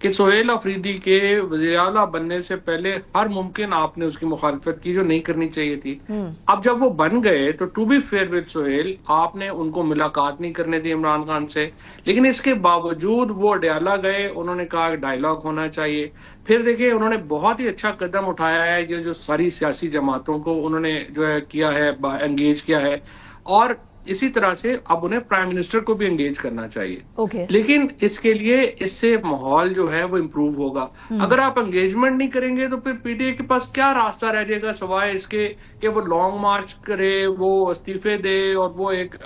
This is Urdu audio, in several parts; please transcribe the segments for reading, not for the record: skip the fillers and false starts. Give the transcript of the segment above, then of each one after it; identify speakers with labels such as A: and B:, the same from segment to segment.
A: کہ سہیل آفریدی کے وزیر اعلیٰ بننے سے پہلے ہر ممکن آپ نے اس کی مخالفت کی جو نہیں کرنی چاہیے تھی. اب جب وہ بن گئے تو to be fair with Sohail آپ نے ان کو ملاقات نہیں کرنے دی عمران خان سے, لیکن اس کے باوجود وہ اڈیالہ گئے, انہوں نے کہا ڈائیلاگ ہونا چاہیے. پھر دیکھیں انہوں نے بہت ہی اچھا قدم اٹھایا ہے, یہ جو ساری سیاسی جماعتوں کو انہوں نے جو ہے کیا ہے انگیج کیا ہے, اور اسی طرح سے اب انہیں پرائم منسٹر کو بھی انگیج کرنا چاہیے. لیکن اس کے لیے اس سے ماحول جو ہے وہ امپروو ہوگا. اگر آپ انگیجمنٹ نہیں کریں گے تو پھر پی ٹی آئی کے پاس کیا راستہ رہ جائے گا سوائے اس کے کہ وہ لانگ مارچ کرے, وہ استعفے دے اور وہ ایک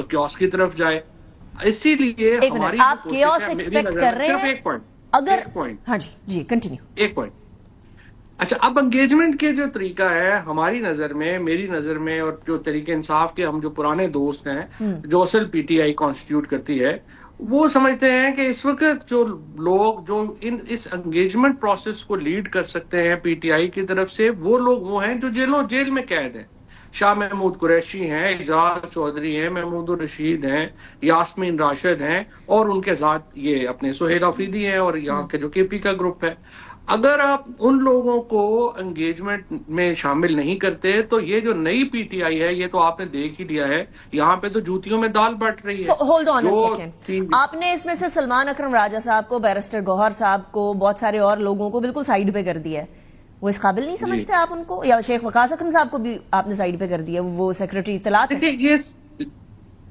A: کیوس کی طرف جائے. اسی لیے ہماری
B: آپ کیوس ایکسپیکٹ کر رہے ہیں.
A: ایک پوائنٹ
B: اگر ہاں جی کنٹینیو.
A: ایک پوائنٹ. اچھا, اب انگیجمنٹ کے جو طریقہ ہے ہماری نظر میں, میری نظر میں, اور جو طریقہ انصاف کے ہم جو پرانے دوست ہیں جو اصل پی ٹی آئی کانسٹیٹیوٹ کرتی ہے, وہ سمجھتے ہیں کہ اس وقت جو لوگ جو اس انگیجمنٹ پروسیس کو لیڈ کر سکتے ہیں پی ٹی آئی کی طرف سے, وہ لوگ وہ ہیں جو جیل میں قید ہیں. شاہ محمود قریشی ہیں, اعجاز چودھری ہیں, محمود الرشید ہیں, یاسمین راشد ہیں, اور ان کے ساتھ یہ اپنے سہیل آفریدی ہیں, اور یہاں کے جو کے پی کا گروپ ہے. اگر آپ ان لوگوں کو انگیجمنٹ میں شامل نہیں کرتے تو یہ جو نئی پی ٹی آئی ہے یہ تو آپ نے دیکھ ہی لیا ہے, یہاں پہ تو جوتیوں میں دال بٹ رہی ہے.
B: ہولڈ آن اے سیکنڈ, آپ نے اس میں سے سلمان اکرم راجہ صاحب کو, بیرسٹر گوہر صاحب کو, بہت سارے اور لوگوں کو بالکل سائیڈ پہ کر دیا ہے. وہ اس قابل نہیں سمجھتے آپ ان کو؟ یا شیخ وقاص اکرم صاحب کو بھی آپ نے سائیڈ پہ کر دیا, وہ سیکرٹری اطلاعات ہے.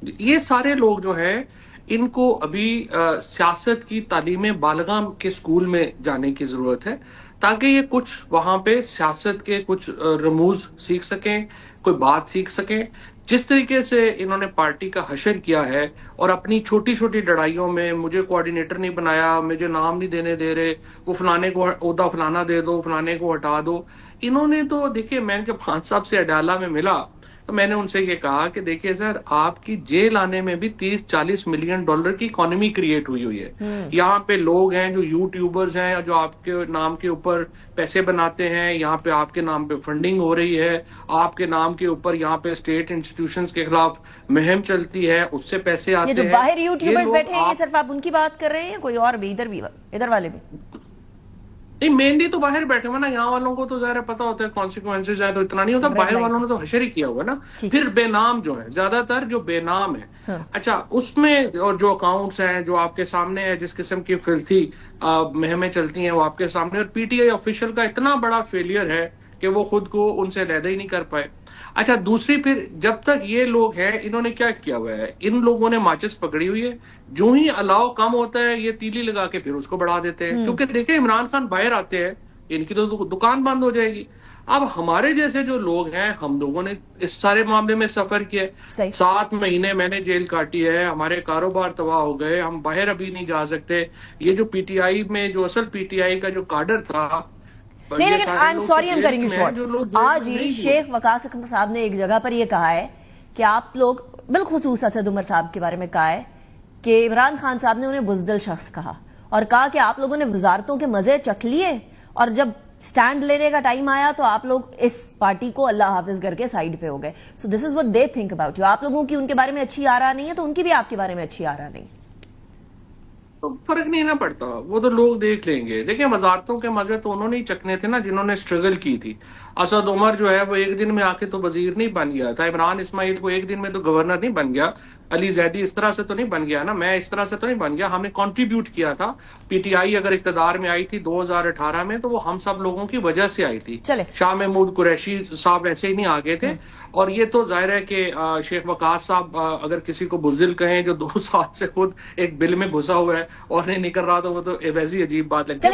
A: یہ سارے لوگ جو ہیں ان کو ابھی سیاست کی تعلیم بالغاں کے اسکول میں جانے کی ضرورت ہے, تاکہ یہ کچھ وہاں پہ سیاست کے کچھ رموز سیکھ سکیں, کوئی بات سیکھ سکیں. جس طریقے سے انہوں نے پارٹی کا حشر کیا ہے اور اپنی چھوٹی چھوٹی لڑائیوں میں مجھے کوآرڈینیٹر نہیں بنایا, مجھے نام نہیں دینے دے رہے, وہ فلانے کو عہدہ فلانا دے دو, فلانے کو ہٹا دو. انہوں نے تو دیکھیے, میں جب خان صاحب سے اڈیالہ میں ملا تو میں نے ان سے یہ کہا کہ دیکھیے سر, آپ کی جیل آنے میں بھی 30-40 ملین ڈالر کی اکانومی کریٹ ہوئی ہے. یہاں پہ لوگ ہیں جو یوٹیوبرز ہیں جو آپ کے نام کے اوپر پیسے بناتے ہیں, یہاں پہ آپ کے نام پہ فنڈنگ ہو رہی ہے, آپ کے نام کے اوپر یہاں پہ اسٹیٹ انسٹیٹیوشنز کے خلاف مہم چلتی ہے, اس سے پیسے آتے ہیں.
B: یہ جو باہر یوٹیوبرز بیٹھے ہیں, یہ صرف آپ ان کی بات کر رہے ہیں, کوئی اور بھی ادھر والے بھی؟
A: نہیں, مینلی تو باہر بیٹھے ہوئے نا, یہاں والوں کو تو ظاہر پتا ہوتا ہے کانسیکوینسز ہے تو اتنا نہیں ہوتا, باہر والوں نے تو حشر ہی کیا ہوا نا. پھر بے نام جو ہے, زیادہ تر جو بے نام ہے, اچھا اس میں اور جو اکاؤنٹس ہیں جو آپ کے سامنے ہے, جس قسم کی فلتھی مہمیں چلتی ہیں وہ آپ کے سامنے, اور پی ٹی آئی آفیشل کا اتنا بڑا فیلئر ہے کہ وہ خود کو ان سے علیحدہ ہی نہیں کر پائے. اچھا دوسری, پھر جب تک یہ لوگ ہیں انہوں نے کیا کیا ہوا ہے, ان لوگوں نے ماچس پکڑی ہوئی ہے, جو ہی الاؤ کم ہوتا ہے یہ تیلی لگا کے پھر اس کو بڑھا دیتے ہیں. کیونکہ دیکھیں عمران خان باہر آتے ہیں, ان کی تو دکان بند ہو جائے گی. اب ہمارے جیسے جو لوگ ہیں, ہم لوگوں نے اس سارے معاملے میں سفر کیا, 7 مہینے میں نے جیل کاٹی ہے, ہمارے کاروبار تباہ ہو گئے, ہم باہر ابھی نہیں جا سکتے. یہ جو پی ٹی آئی میں جو اصل پی ٹی آئی کا جو کادر تھا,
B: نہیں, لیکن I'm sorry I'm cutting you short. آج ہی شیخ وقاص اکرم صاحب نے ایک جگہ پر یہ کہا ہے کہ آپ لوگ, بالخصوص اسد عمر صاحب کے بارے میں کہا ہے کہ عمران خان صاحب نے انہیں بزدل شخص کہا, اور کہا کہ آپ لوگوں نے وزارتوں کے مزے چکھ لیے, اور جب سٹینڈ لینے کا ٹائم آیا تو آپ لوگ اس پارٹی کو اللہ حافظ کر کے سائیڈ پہ ہو گئے. سو دس از what they think about you. آپ لوگوں کی ان کے بارے میں اچھی آ رہا نہیں ہے تو ان کی بھی آپ کے بارے میں اچھی آ رہا نہیں ہے.
A: فرق نہیں نہ پڑتا, وہ تو لوگ دیکھ لیں گے. دیکھیں وزارتوں کے مزے تو انہوں نے ہی چکنے تھے نا جنہوں نے اسٹرگل کی تھی. اسد عمر جو ہے وہ ایک دن میں آ کے تو وزیر نہیں بن گیا تھا, عمران اسماعیل کو ایک دن میں تو گورنر نہیں بن گیا, علی زیدی اس طرح سے تو نہیں بن گیا نا, میں اس طرح سے تو نہیں بن گیا. ہم نے کنٹریبیوٹ کیا تھا. پی ٹی آئی اگر اقتدار میں آئی تھی 2018 میں تو وہ ہم سب لوگوں کی وجہ سے آئی تھی. شاہ محمود قریشی صاحب ایسے ہی نہیں آگے تھے, اور یہ تو ظاہر ہے کہ شیخ وقاص صاحب اگر کسی کو بزدل کہیں جو 2 سال سے خود ایک بل میں گھسا ہوا ہے اور نہیں نکل رہا, تو وہ تو ویسی عجیب بات لگتی ہے.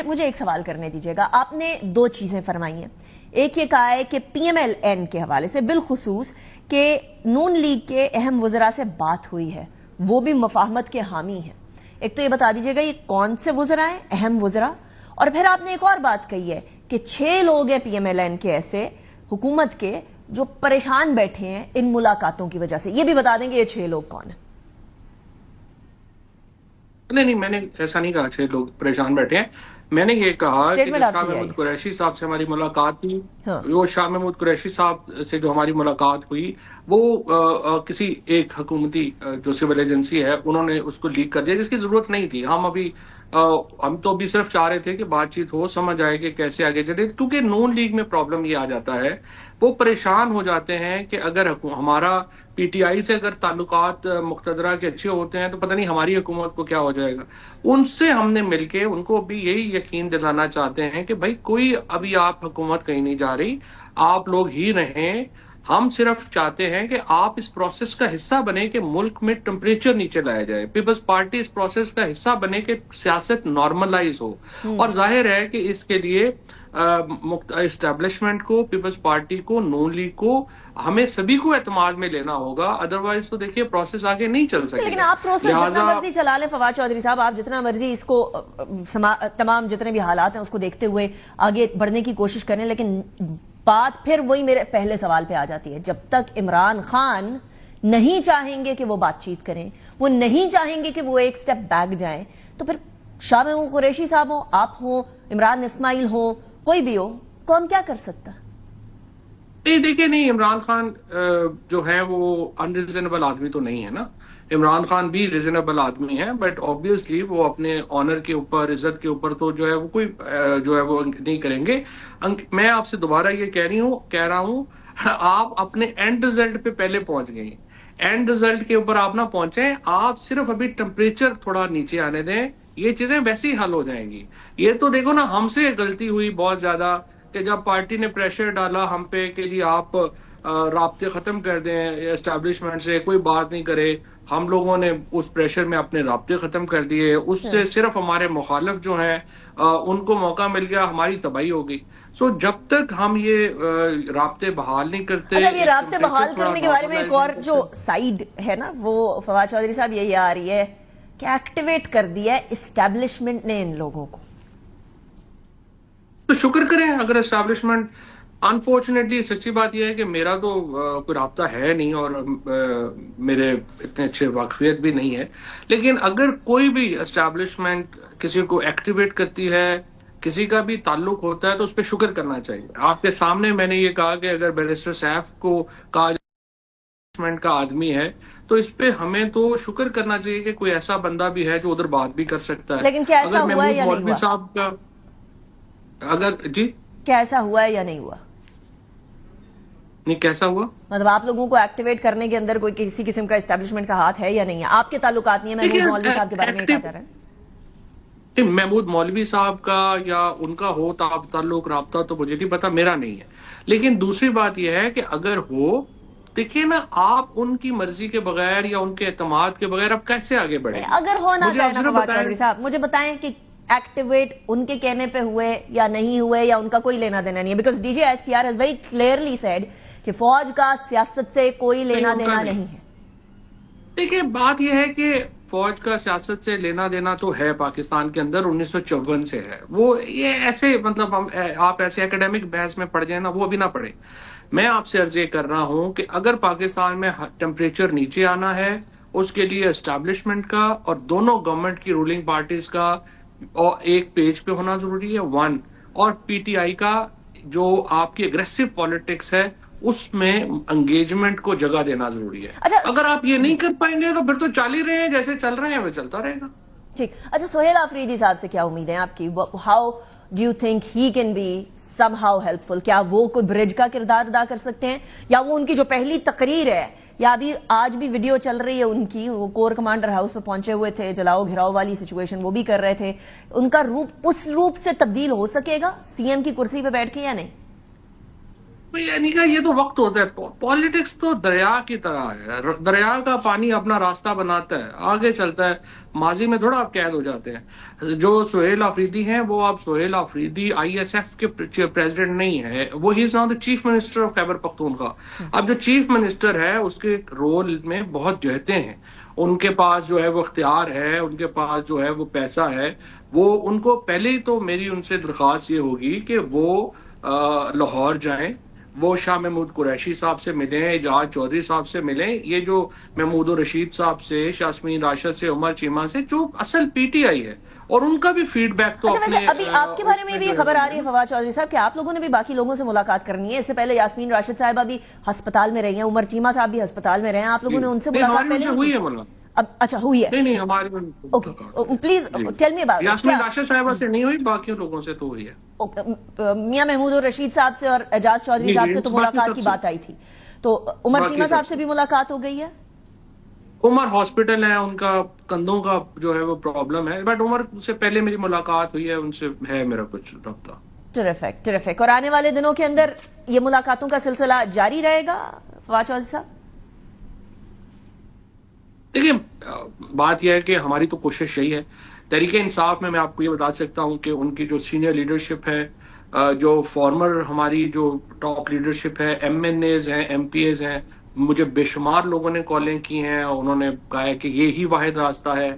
B: مجھے ایک سوال کرنے دیجیے گا. آپ نے 2 چیزیں فرمائی ہیں. ایک یہ کہا ہے کہ پی ایم ایل این کے حوالے سے بالخصوص کہ نون لیگ کے اہم وزراء سے بات ہوئی ہے, وہ بھی مفاہمت کے حامی ہیں. ایک تو یہ بتا دیجیے گا یہ کون سے وزراء ہیں, اہم وزراء, اور پھر آپ نے ایک اور بات کہی ہے کہ 6 لوگ ہیں پی ایم ایل این کے ایسے حکومت کے جو پریشان بیٹھے ہیں ان ملاقاتوں کی وجہ سے. یہ بھی بتا دیں گے یہ 6 لوگ کون ہیں.
A: نہیں, میں نے ایسا نہیں کہا 6 لوگ پریشان بیٹھے ہیں. میں نے یہ کہا کہ
B: Statement
A: جس
B: آپ
A: شاہ
B: کی
A: محمود قریشی صاحب سے ہماری ملاقات ہوئی،
B: ہاں
A: وہ شاہ محمود قریشی صاحب سے جو ہماری ملاقات ہوئی وہ کسی ایک حکومتی جو سول ایجنسی ہے انہوں نے اس کو لیک کر دیا، جس کی ضرورت نہیں تھی. ہم تو ابھی صرف چاہ رہے تھے کہ بات چیت ہو، سمجھ آئے کہ کیسے آگے چلے، کیونکہ نون لیگ میں پرابلم یہ آ جاتا ہے، وہ پریشان ہو جاتے ہیں کہ اگر ہمارا پی ٹی آئی سے اگر تعلقات مقتدرہ کے اچھے ہوتے ہیں تو پتہ نہیں ہماری حکومت کو کیا ہو جائے گا. ان سے ہم نے مل کے ان کو بھی یہی یقین دلانا چاہتے ہیں کہ بھائی کوئی ابھی آپ حکومت کہیں نہیں جا رہی، آپ لوگ ہی رہیں. ہم صرف چاہتے ہیں کہ آپ اس پروسیس کا حصہ بنے کہ ملک میں ٹمپریچر نیچے لایا جائے. پیپلز پارٹی اس پروسیس کا حصہ بنے کہ سیاست نارملائز ہو. اور ظاہر ہے کہ اس کے لیے اسٹیبلشمنٹ کو، پیپلز پارٹی کو، نون لیگ کو، ہمیں سبھی کو اعتماد میں لینا ہوگا. ادروائز تو دیکھیے پروسیس آگے نہیں چل سکے.
B: لیکن آپ پروسیس جتنا مرضی چلا لیں فواد چودھری صاحب، آپ جتنا مرضی اس کو تمام جتنے بھی حالات ہیں اس کو دیکھتے ہوئے آگے بڑھنے کی کوشش کریں، لیکن بات پھر وہی میرے پہلے سوال پہ آ جاتی ہے. جب تک عمران خان نہیں چاہیں گے کہ وہ بات چیت کریں، وہ نہیں چاہیں گے کہ وہ ایک سٹیپ بیک جائیں، تو پھر شاہ محمود قریشی صاحب ہوں، آپ ہوں، عمران اسماعیل ہوں، کوئی بھی ہو، کون کیا کر سکتا؟
A: دیکھیں نہیں، عمران خان جو ہے وہ ان ریزنیبل آدمی تو نہیں ہے نا. عمران خان بھی ریزنیبل آدمی ہے، بٹ آبویسلی وہ اپنے آنر کے اوپر، عزت کے اوپر تو جو ہے وہ کوئی جو ہے وہ نہیں کریں گے. میں آپ سے دوبارہ یہ کہہ رہا ہوں آپ اپنے اینڈ ریزلٹ پہ پہلے پہنچ گئے. اینڈ ریزلٹ کے اوپر آپ نہ پہنچیں، آپ صرف ابھی ٹمپریچر تھوڑا نیچے آنے دیں، یہ چیزیں ویسے ہی حل ہو جائیں گی. یہ تو دیکھو نا، ہم سے غلطی ہوئی بہت زیادہ کہ جب پارٹی نے پریشر ڈالا ہم پہ کہ جی آپ رابطے ختم کر دیں اسٹیبلشمنٹ سے، کوئی بات نہیں کرے. ہم لوگوں نے اس پریشر میں اپنے رابطے ختم کر دیے، اس سے صرف ہمارے مخالف جو ہیں ان کو موقع مل گیا، ہماری تباہی ہو گئی. سو جب تک ہم یہ رابطے بحال نہیں کرتے.
B: اچھا، یہ رابطے بحال کرنے کے بارے میں ایک اور جو سائیڈ ہے نا، وہ فواد چودھری صاحب یہی آ رہی ہے کہ ایکٹیویٹ کر دیا ہے اسٹیبلشمنٹ نے ان لوگوں کو.
A: تو شکر کریں اگر اسٹیبلشمنٹ. انفارچونیٹلی سچی بات یہ ہے کہ میرا تو کوئی رابطہ ہے نہیں اور میرے اتنے اچھے واقفیت بھی نہیں ہے، لیکن اگر کوئی بھی اسٹیبلشمنٹ کسی کو ایکٹیویٹ کرتی ہے، کسی کا بھی تعلق ہوتا ہے، تو اس پہ شکر کرنا چاہیے. آپ کے سامنے میں نے یہ کہا کہ اگر بیرسٹر سیف کو کہا اسٹیبلشمنٹ کا آدمی ہے تو اس پہ ہمیں تو شکر کرنا چاہیے کہ کوئی ایسا بندہ بھی ہے جو ادھر بات بھی کر سکتا ہے.
B: لیکن کیا ایسا ہوا ہے یا نہیں ہوا؟
A: صاحب کا جی
B: کیا ایسا ہوا ہے یا نہیں ہوا؟
A: نہیں، کیسا ہوا
B: مطلب آپ لوگوں کو ایکٹیویٹ کرنے کے اندر کوئی کسی قسم کا اسٹیبلشمنٹ کا ہاتھ ہے یا نہیں ہے؟ آپ کے تعلقات نہیں ہے، محمود مولوی صاحب کے بارے میں یہ کہا جا رہا ہے.
A: محمود مولوی صاحب کا یا ان کا ہو تعلق رابطہ تو مجھے نہیں پتا، میرا نہیں ہے. لیکن دوسری بات یہ ہے کہ اگر ہو، دیکھیے نا، آپ ان کی مرضی کے بغیر یا ان کے اعتماد کے بغیر آپ کیسے آگے بڑھیں؟
B: اگر ہونا کہنا فواد چودھری صاحب مجھے بتائیں کہ ایکٹیویٹ ان کے کہنے پہ ہوئے یا نہیں ہوئے، یا ان کا کوئی لینا دینا نہیں ہے؟ Because D G S P R has very clearly said کہ فوج کا سیاست سے کوئی لینا دینا نہیں ہے.
A: دیکھیں بات یہ ہے کہ فوج کا سیاست سے لینا دینا تو ہے، پاکستان کے اندر 1954 سے ہے. وہ یہ ایسے مطلب آپ ایسے اکیڈیمک بحث میں پڑھ جائیں نا، وہ بھی نہ پڑھیں. میں آپ سے عرض یہ کر رہا ہوں کہ اگر پاکستان میں ٹمپریچر نیچے آنا ہے، اس کے لیے اسٹیبلشمنٹ کا اور دونوں گورنمنٹ کی رولنگ پارٹیز کا ایک پیج پہ ہونا ضروری ہے، اور پی ٹی آئی کا جو آپ کی اگریسو پالیٹکس ہے اس میں انگیجمنٹ کو جگہ دینا ضروری ہے. اگر آپ یہ نہیں کر پائیں گے تو پھر تو چل ہی رہے ہیں جیسے چل رہے ہیں، وہ چلتا رہے گا.
B: ٹھیک. اچھا، سہیل آفریدی صاحب سے کیا امید ہے آپ کی؟ How do you think he can be somehow helpful? کیا وہ کوئی برج کا کردار ادا کر سکتے ہیں، یا وہ ان کی جو پہلی تقریر ہے، یا ابھی آج بھی ویڈیو چل رہی ہے ان کی، وہ کور کمانڈر ہاؤس پہ پہنچے ہوئے تھے، جلاؤ گھراؤ والی سچویشن وہ بھی کر رہے تھے، ان کا روپ اس روپ سے تبدیل ہو سکے گا سی ایم کی کرسی پہ بیٹھ کے یا نہیں؟
A: یعنی کہ یہ تو وقت ہوتا ہے. پالیٹکس تو دریا کی طرح ہے، دریا کا پانی اپنا راستہ بناتا ہے، آگے چلتا ہے. ماضی میں تھوڑا آپ قید ہو جاتے ہیں. جو سہیل آفریدی ہیں وہ اب Sohail Afridi I S F کے پریزیڈنٹ نہیں ہے، وہ he is now the chief minister of Khyber Pakhtunkhwa. اب جو چیف منسٹر ہے اس کے رول میں بہت جہتیں ہیں، ان کے پاس جو ہے وہ اختیار ہے، ان کے پاس جو ہے وہ پیسہ ہے. وہ ان کو پہلے ہی تو میری ان سے درخواست یہ ہوگی کہ وہ لاہور جائیں، وہ شاہ محمود قریشی صاحب سے ملیں، اعجاز چودھری صاحب سے ملیں، یہ جو محمود الرشید صاحب سے، یاسمین راشد سے، عمر چیمہ سے، جو اصل پی ٹی آئی ہے اور ان کا بھی فیڈ بیک تو
B: اچھا ویسے ابھی آپ کے بارے میں بھی خبر آ رہی ہے فواد چودھری صاحب کہ آپ لوگوں نے بھی باقی لوگوں سے ملاقات کرنی ہے. اس سے پہلے یاسمین راشد صاحبہ بھی ہسپتال میں رہی ہیں, عمر چیمہ صاحب بھی ہسپتال میں رہے ہیں, آپ لوگوں نے ان سے ملاقات پہلے
A: ہوئی ہے؟
B: اب اچھا ہوئی ہے.
A: نہیں ہماری
B: please tell me about.
A: Yasmin Rashid صاحبہ سے نہیں ہوئی, باقی لوگوں سے تو ہوئی ہے.
B: میاں محمود الرشید صاحب سے اور اعجاز چودھری صاحب سے تو ملاقات کی بات آئی تھی, تو عمر چیمہ صاحب سے بھی ملاقات ہو گئی ہے؟
A: عمر ہاسپٹل ہے, ان کا کندھوں کا جو ہے وہ پرابلم ہے, بٹ عمر سے پہلے میری ملاقات ہوئی ہے, ان سے ہے میرا کچھ رابطہ.
B: ٹریفک. اور آنے والے دنوں کے اندر یہ ملاقاتوں کا سلسلہ جاری رہے گا فواد چودھری صاحب؟
A: دیکھیے بات یہ ہے کہ ہماری تو کوشش یہی ہے. تحریک انصاف میں آپ کو یہ بتا سکتا ہوں کہ ان کی جو سینئر لیڈرشپ ہے, جو فارمر ہماری جو ٹاپ لیڈرشپ ہے, ایم این ایز ہیں, ایم پی ایز ہیں, مجھے بے شمار لوگوں نے کالیں کی ہیں, انہوں نے کہا ہے کہ یہی واحد راستہ ہے.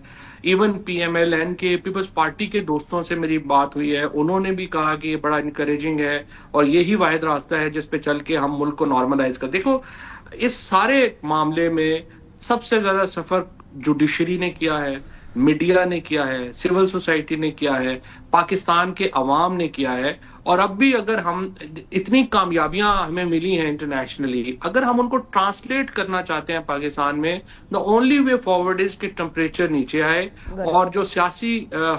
A: Even P M L N کے پیپلز پارٹی کے دوستوں سے میری بات ہوئی ہے, انہوں نے بھی کہا کہ یہ بڑا انکریجنگ ہے اور یہی واحد راستہ ہے جس پہ چل کے ہم ملک کو نارملائز کر. دیکھو اس سارے معاملے میں سب سے زیادہ سفر جوڈیشری نے کیا ہے, میڈیا نے کیا ہے, سول سوسائٹی نے کیا ہے, پاکستان کے عوام نے کیا ہے. اور اب بھی اگر ہم اتنی کامیابیاں ہمیں ملی ہیں انٹرنیشنلی, اگر ہم ان کو ٹرانسلیٹ کرنا چاہتے ہیں پاکستان میں, the only way forward is کہ ٹمپریچر نیچے آئے اور جو سیاسی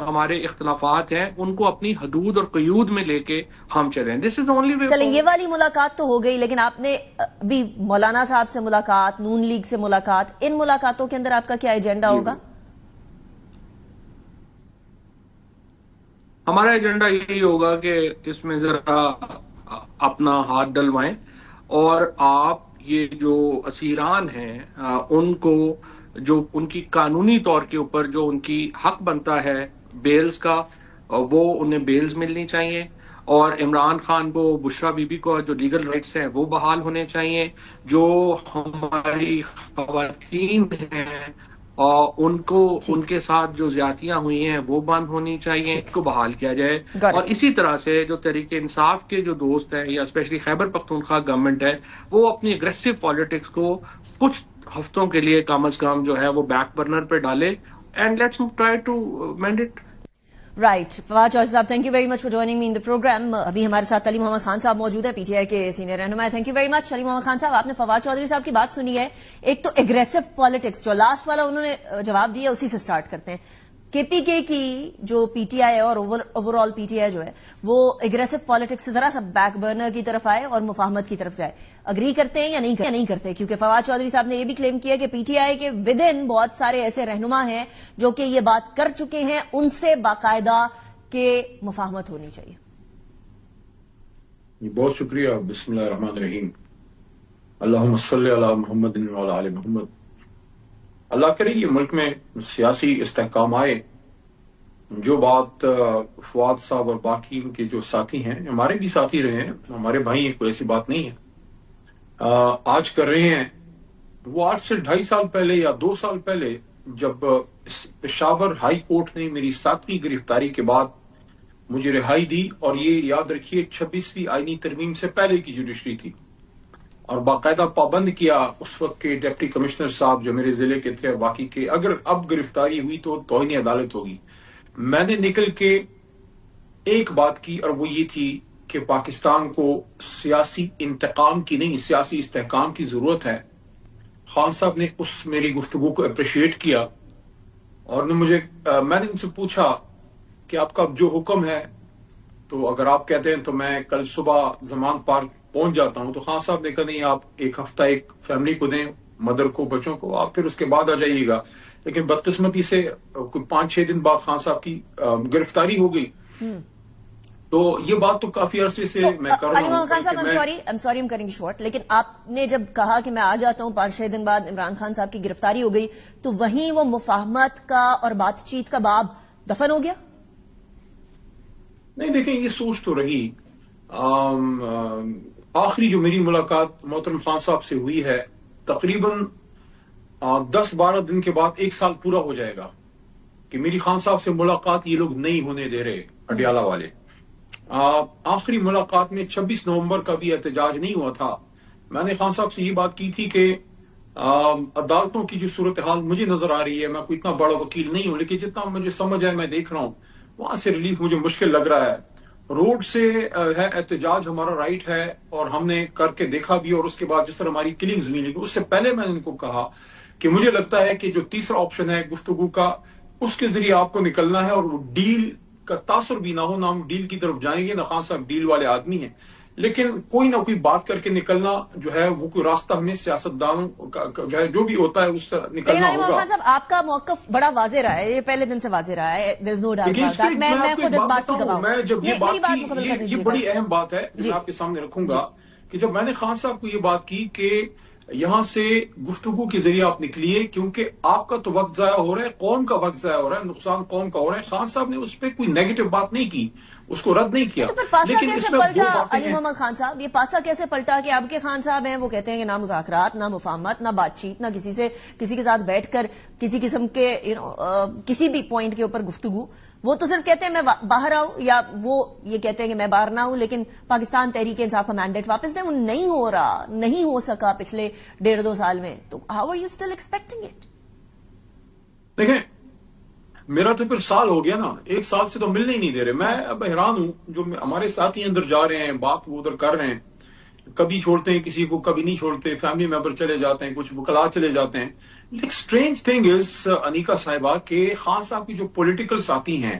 A: ہمارے اختلافات ہیں ان کو اپنی حدود اور قیود میں لے کے ہم چلیں. دس از دا اونلی وے.
B: چلیں یہ والی ملاقات تو ہو گئی, لیکن آپ نے ابھی مولانا صاحب سے ملاقات, نون لیگ سے ملاقات, ان ملاقاتوں کے اندر آپ کا کیا ایجنڈا ہوگا؟
A: ہمارا ایجنڈا یہی ہوگا کہ اس میں ذرا اپنا ہاتھ ڈلوائیں اور آپ یہ جو اسیران ہیں ان کو جو ان کی قانونی طور کے اوپر جو ان کی حق بنتا ہے بیلز کا, وہ انہیں بیلز ملنی چاہیے, اور عمران خان کو, بشرا بی بی کو جو لیگل رائٹس ہیں وہ بحال ہونے چاہیے. جو ہماری خواتین ہیں اور ان کو ان کے ساتھ جو زیادتیاں ہوئی ہیں وہ بند ہونی چاہیے, اس کو بحال کیا جائے. اور اسی طرح سے جو تحریک انصاف کے جو دوست ہیں یا اسپیشلی خیبر پختونخوا گورنمنٹ ہے, وہ اپنی اگریسو پالیٹکس کو کچھ ہفتوں کے لیے کم از کم جو ہے وہ بیک برنر پہ ڈالے, and let's try to mend it.
B: Right. Fawad Chaudhry صاحب, thank you very much for joining me in the program. ابھی ہمارے ساتھ علی محمد خان صاحب موجود ہے, پی ٹی آئی کے سینئر رہنما. تھینک یو ویری مچ علی محمد خان صاحب. آپ نے فواد چودھری صاحب کی بات سنی ہے, ایک تو اگریسو پالیٹکس, جو لاسٹ والا انہوں نے جواب دیا اسی سے سٹارٹ کرتے ہیں. کے پی کے کی جو پی ٹی آئی ہے اور over all P T I جو ہے وہ اگریسو پالیٹکس سے ذرا سا بیک برنر کی طرف آئے اور مفاہمت کی طرف جائے. اگری کرتے ہیں یا نہیں کرتے؟ کیونکہ فواد چودھری صاحب نے یہ بھی کلیم کیا کہ پی ٹی آئی کے ود ان بہت سارے ایسے رہنما ہیں جو کہ یہ بات کر چکے ہیں, ان سے باقاعدہ کہ مفاہمت ہونی چاہیے.
C: بہت شکریہ. بسم اللہ الرحمن الرحیم. اللہم صلی علی محمد وعلی آل محمد. اللہ کرے یہ ملک میں سیاسی استحکام آئے. جو بات فواد صاحب اور باقی ان کے جو ساتھی ہیں, ہمارے بھی ساتھی رہے ہیں, ہمارے بھائی ہیں, کوئی ایسی بات نہیں ہے, آج کر رہے ہیں, وہ آج سے 2.5 سال پہلے یا 2 سال پہلے جب پشاور ہائی کورٹ نے میری 7ویں گرفتاری کے بعد مجھے رہائی دی, اور یہ یاد رکھیے 26ویں آئینی ترمیم سے پہلے کی جوڈیشری تھی, اور باقاعدہ پابند کیا اس وقت کے ڈپٹی کمشنر صاحب جو میرے ضلع کے تھے اور باقی کے, اگر اب گرفتاری ہوئی تو توہین عدالت ہوگی. میں نے نکل کے ایک بات کی, اور وہ یہ تھی کہ پاکستان کو سیاسی انتقام کی نہیں, سیاسی استحکام کی ضرورت ہے. خان صاحب نے اس میری گفتگو کو اپریشیٹ کیا, اور میں نے ان سے پوچھا کہ آپ کا جو حکم ہے, تو اگر آپ کہتے ہیں تو میں کل صبح زمان پارک پہنچ جاتا ہوں. تو خان صاحب نے کہا نہیں, آپ ایک ہفتہ ایک فیملی کو دیں, مدر کو, بچوں کو, آپ پھر اس کے بعد آ جائیے گا. لیکن بدقسمتی سے کوئی 5-6 دن بعد خان صاحب کی گرفتاری ہو گئی. تو یہ بات تو کافی عرصے سے میں کر رہا ہوں.
B: علی محمد خان صاحب, I'm sorry I'm cutting you short, لیکن آپ نے جب کہا کہ میں آ جاتا ہوں 5-6 دن بعد عمران خان صاحب کی گرفتاری ہو گئی, تو وہیں وہ مفاہمت کا اور بات چیت کا باب دفن ہو گیا؟
C: نہیں, دیکھیں یہ سوچ تو رہی. آخری جو میری ملاقات محترم خان صاحب سے ہوئی ہے, تقریباً 10-12 دن کے بعد 1 سال پورا ہو جائے گا کہ میری خان صاحب سے ملاقات یہ لوگ نہیں ہونے دے رہے, اڈیالہ والے. آخری ملاقات میں 26 نومبر کا بھی احتجاج نہیں ہوا تھا. میں نے خان صاحب سے یہ بات کی تھی کہ عدالتوں کی جو صورتحال مجھے نظر آ رہی ہے، میں کوئی اتنا بڑا وکیل نہیں ہوں، لیکن جتنا مجھے سمجھ ہے میں دیکھ رہا ہوں، وہاں سے ریلیف مجھے مشکل لگ رہا ہے. روڈ سے ہے احتجاج ہمارا رائٹ ہے، اور ہم نے کر کے دیکھا بھی، اور اس کے بعد جس طرح ہماری کلنگز ہوئی، لیکن اس سے پہلے میں نے ان کو کہا کہ مجھے لگتا ہے کہ جو تیسرا آپشن ہے گفتگو کا، اس کے ذریعے آپ کو نکلنا ہے، اور وہ ڈیل کا تاثر بھی نہ ہو، نہ ہم ڈیل کی طرف جائیں گے، نہ خان صاحب ڈیل والے آدمی ہیں، لیکن کوئی نہ کوئی بات کر کے نکلنا جو ہے وہ کوئی راستہ ہمیں سیاستدانوں کا جو ہے جو بھی ہوتا ہے اس سے نکلنا
B: لیکن
C: ہوگا.
B: خان صاحب آپ کا موقف بڑا واضح رہا ہے، یہ پہلے دن سے واضح رہا ہے. there is no doubt about that. میں خود اس بات کی گواہ ہوں.
C: میں جب یہ
B: میری بات
C: بات
B: مکمل کر
C: کی،
B: دیجیے
C: یہ
B: گا.
C: بڑی اہم بات ہے جو میں آپ کے سامنے رکھوں گا کہ جب میں نے خان صاحب کو یہ بات کی کہ یہاں سے گفتگو کے ذریعے آپ نکلیے، کیونکہ آپ کا تو وقت ضائع ہو رہا ہے، قوم کا وقت ضائع ہو رہا ہے، نقصان قوم کا ہو رہا ہے. خان صاحب نے اس پہ کوئی نیگیٹو بات نہیں کی، اس کو رد نہیں کیا،
B: تو پھر پاسا
C: لیکن
B: کیسے
C: اس میں دو
B: پلٹا
C: باتیں
B: علی
C: ہیں.
B: محمد خان صاحب؟ یہ پاسا کیسے پلٹا کہ اب کے خان صاحب ہیں وہ کہتے ہیں کہ نہ مذاکرات، نہ مفاہمت، نہ بات چیت، نہ کسی کے ساتھ بیٹھ کر کسی قسم کے کسی بھی پوائنٹ کے اوپر گفتگو. وہ تو صرف کہتے ہیں میں باہر آؤں، یا وہ یہ کہتے ہیں کہ میں باہر نہ ہوں، لیکن پاکستان تحریک انصاف کا مینڈیٹ واپس دیں. وہ نہیں ہو رہا، نہیں ہو سکا پچھلے 1.5-2 سال میں. تو how are you still expecting it?
C: دیکھیں، میرا تو پھر سال ہو گیا نا، 1 سال سے تو ملنے ہی نہیں دے رہے. میں اب حیران ہوں، جو ہمارے ساتھی اندر جا رہے ہیں، بات وہ ادھر کر رہے ہیں، کبھی چھوڑتے ہیں کسی کو، کبھی نہیں چھوڑتے، فیملی ممبر چلے جاتے ہیں، کچھ وکلا چلے جاتے ہیں. لیکن اسٹرینج تھنگ از انیکا صاحبہ کہ خان صاحب کی جو پولیٹیکل ساتھی ہیں،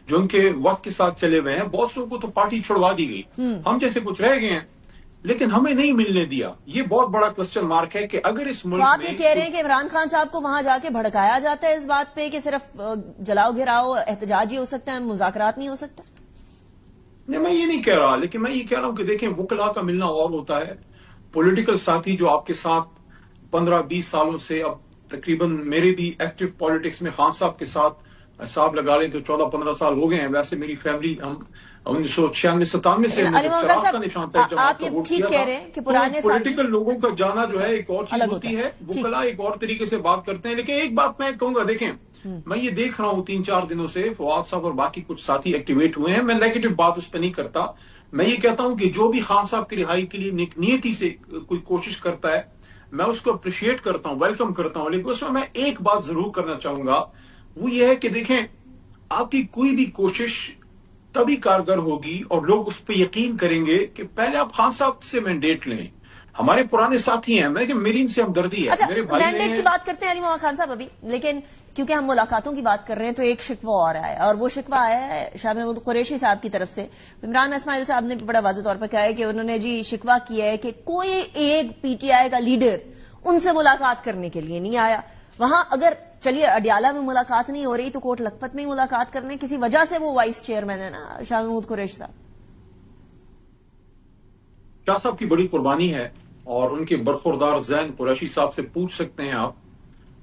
C: جو ان کے وقت کے ساتھ چلے ہوئے ہیں، بہت سو کو تو پارٹی چھڑوا دی گئی، ہم جیسے کچھ رہ گئے ہیں، لیکن ہمیں نہیں ملنے دیا. یہ بہت بڑا کوسچن مارک ہے کہ اگر اس ملک
B: تو آپ
C: میں
B: یہ کہہ رہے ہیں کہ عمران خان صاحب کو وہاں جا کے بھڑکایا جاتا ہے اس بات پہ کہ صرف جلاؤ گھراؤ احتجاج ہی ہو سکتا ہے، مذاکرات نہیں ہو سکتا؟
C: نہیں، میں یہ نہیں کہہ رہا، لیکن میں یہ کہہ رہا ہوں کہ دیکھیں، وکلا کا ملنا اور ہوتا ہے، پولیٹیکل ساتھی جو آپ کے ساتھ 15-20 سالوں سے، اب تقریباً میرے بھی ایکٹیو پالیٹکس میں خان صاحب کے ساتھ حساب لگا لیں تو 14-15 سال ہو گئے ہیں. ویسے میری فیملی ہم 1996-97 سے
B: علی محمد
C: شراب کا
B: صاحب،
C: نشان تھا جب
B: آپ یہ ٹھیک کہہ رہے ہیں کہ پرانے
C: پولیٹیکل لوگوں کا جانا جو ہے ایک اور چیز
B: الگ
C: ہوتی ہے،
B: ٹھیک.
C: وکلا ایک اور طریقے سے بات کرتے ہیں. لیکن ایک بات میں کہوں گا، دیکھیں، میں یہ دیکھ رہا ہوں 3-4 دنوں سے فواد صاحب اور باقی کچھ ساتھی ایکٹیویٹ ہوئے ہیں. میں نیگیٹو بات اس پہ نہیں کرتا، میں یہ کہتا ہوں کہ جو بھی خان صاحب کی رہائی کے لیے نیتی سے کوئی کوشش کرتا ہے، میں اس کو اپریشیٹ کرتا ہوں، ویلکم کرتا ہوں. لیکن اس میں ایک بات ضرور کرنا چاہوں گا، وہ یہ ہے کہ دیکھیں، آپ کی کوئی بھی کوشش تبھی کارگر ہوگی اور لوگ اس پہ یقین کریں گے کہ پہلے آپ خان صاحب سے مینڈیٹ لیں. ہمارے پرانے ساتھی ہیں، میری ان سے ہمدردی ہے، میرے بھائی
B: مینڈیٹ کی بات کرتے ہیں علی محمد خان صاحب ابھی، لیکن کیونکہ ہم ملاقاتوں کی بات کر رہے ہیں تو ایک شکوہ اور آیا ہے، اور وہ شکوہ آیا ہے شاہ محمود قریشی صاحب کی طرف سے. عمران اسماعیل صاحب نے بھی بڑا واضح طور پر کہا ہے کہ انہوں نے جی شکوہ کیا ہے کہ کوئی ایک پی ٹی آئی کا لیڈر ان سے ملاقات کرنے کے لیے نہیں آیا وہاں. اگر چلیے اڈیالہ میں ملاقات نہیں ہو رہی تو کوٹ لکھپت میں ہی ملاقات کرنے، کسی وجہ سے وہ وائس چیئرمین ہے نا شاہ محمود قریشی صاحب.
C: شاہ صاحب کی بڑی قربانی ہے، اور ان کے برخوردار ذہن قریشی صاحب سے پوچھ سکتے ہیں آپ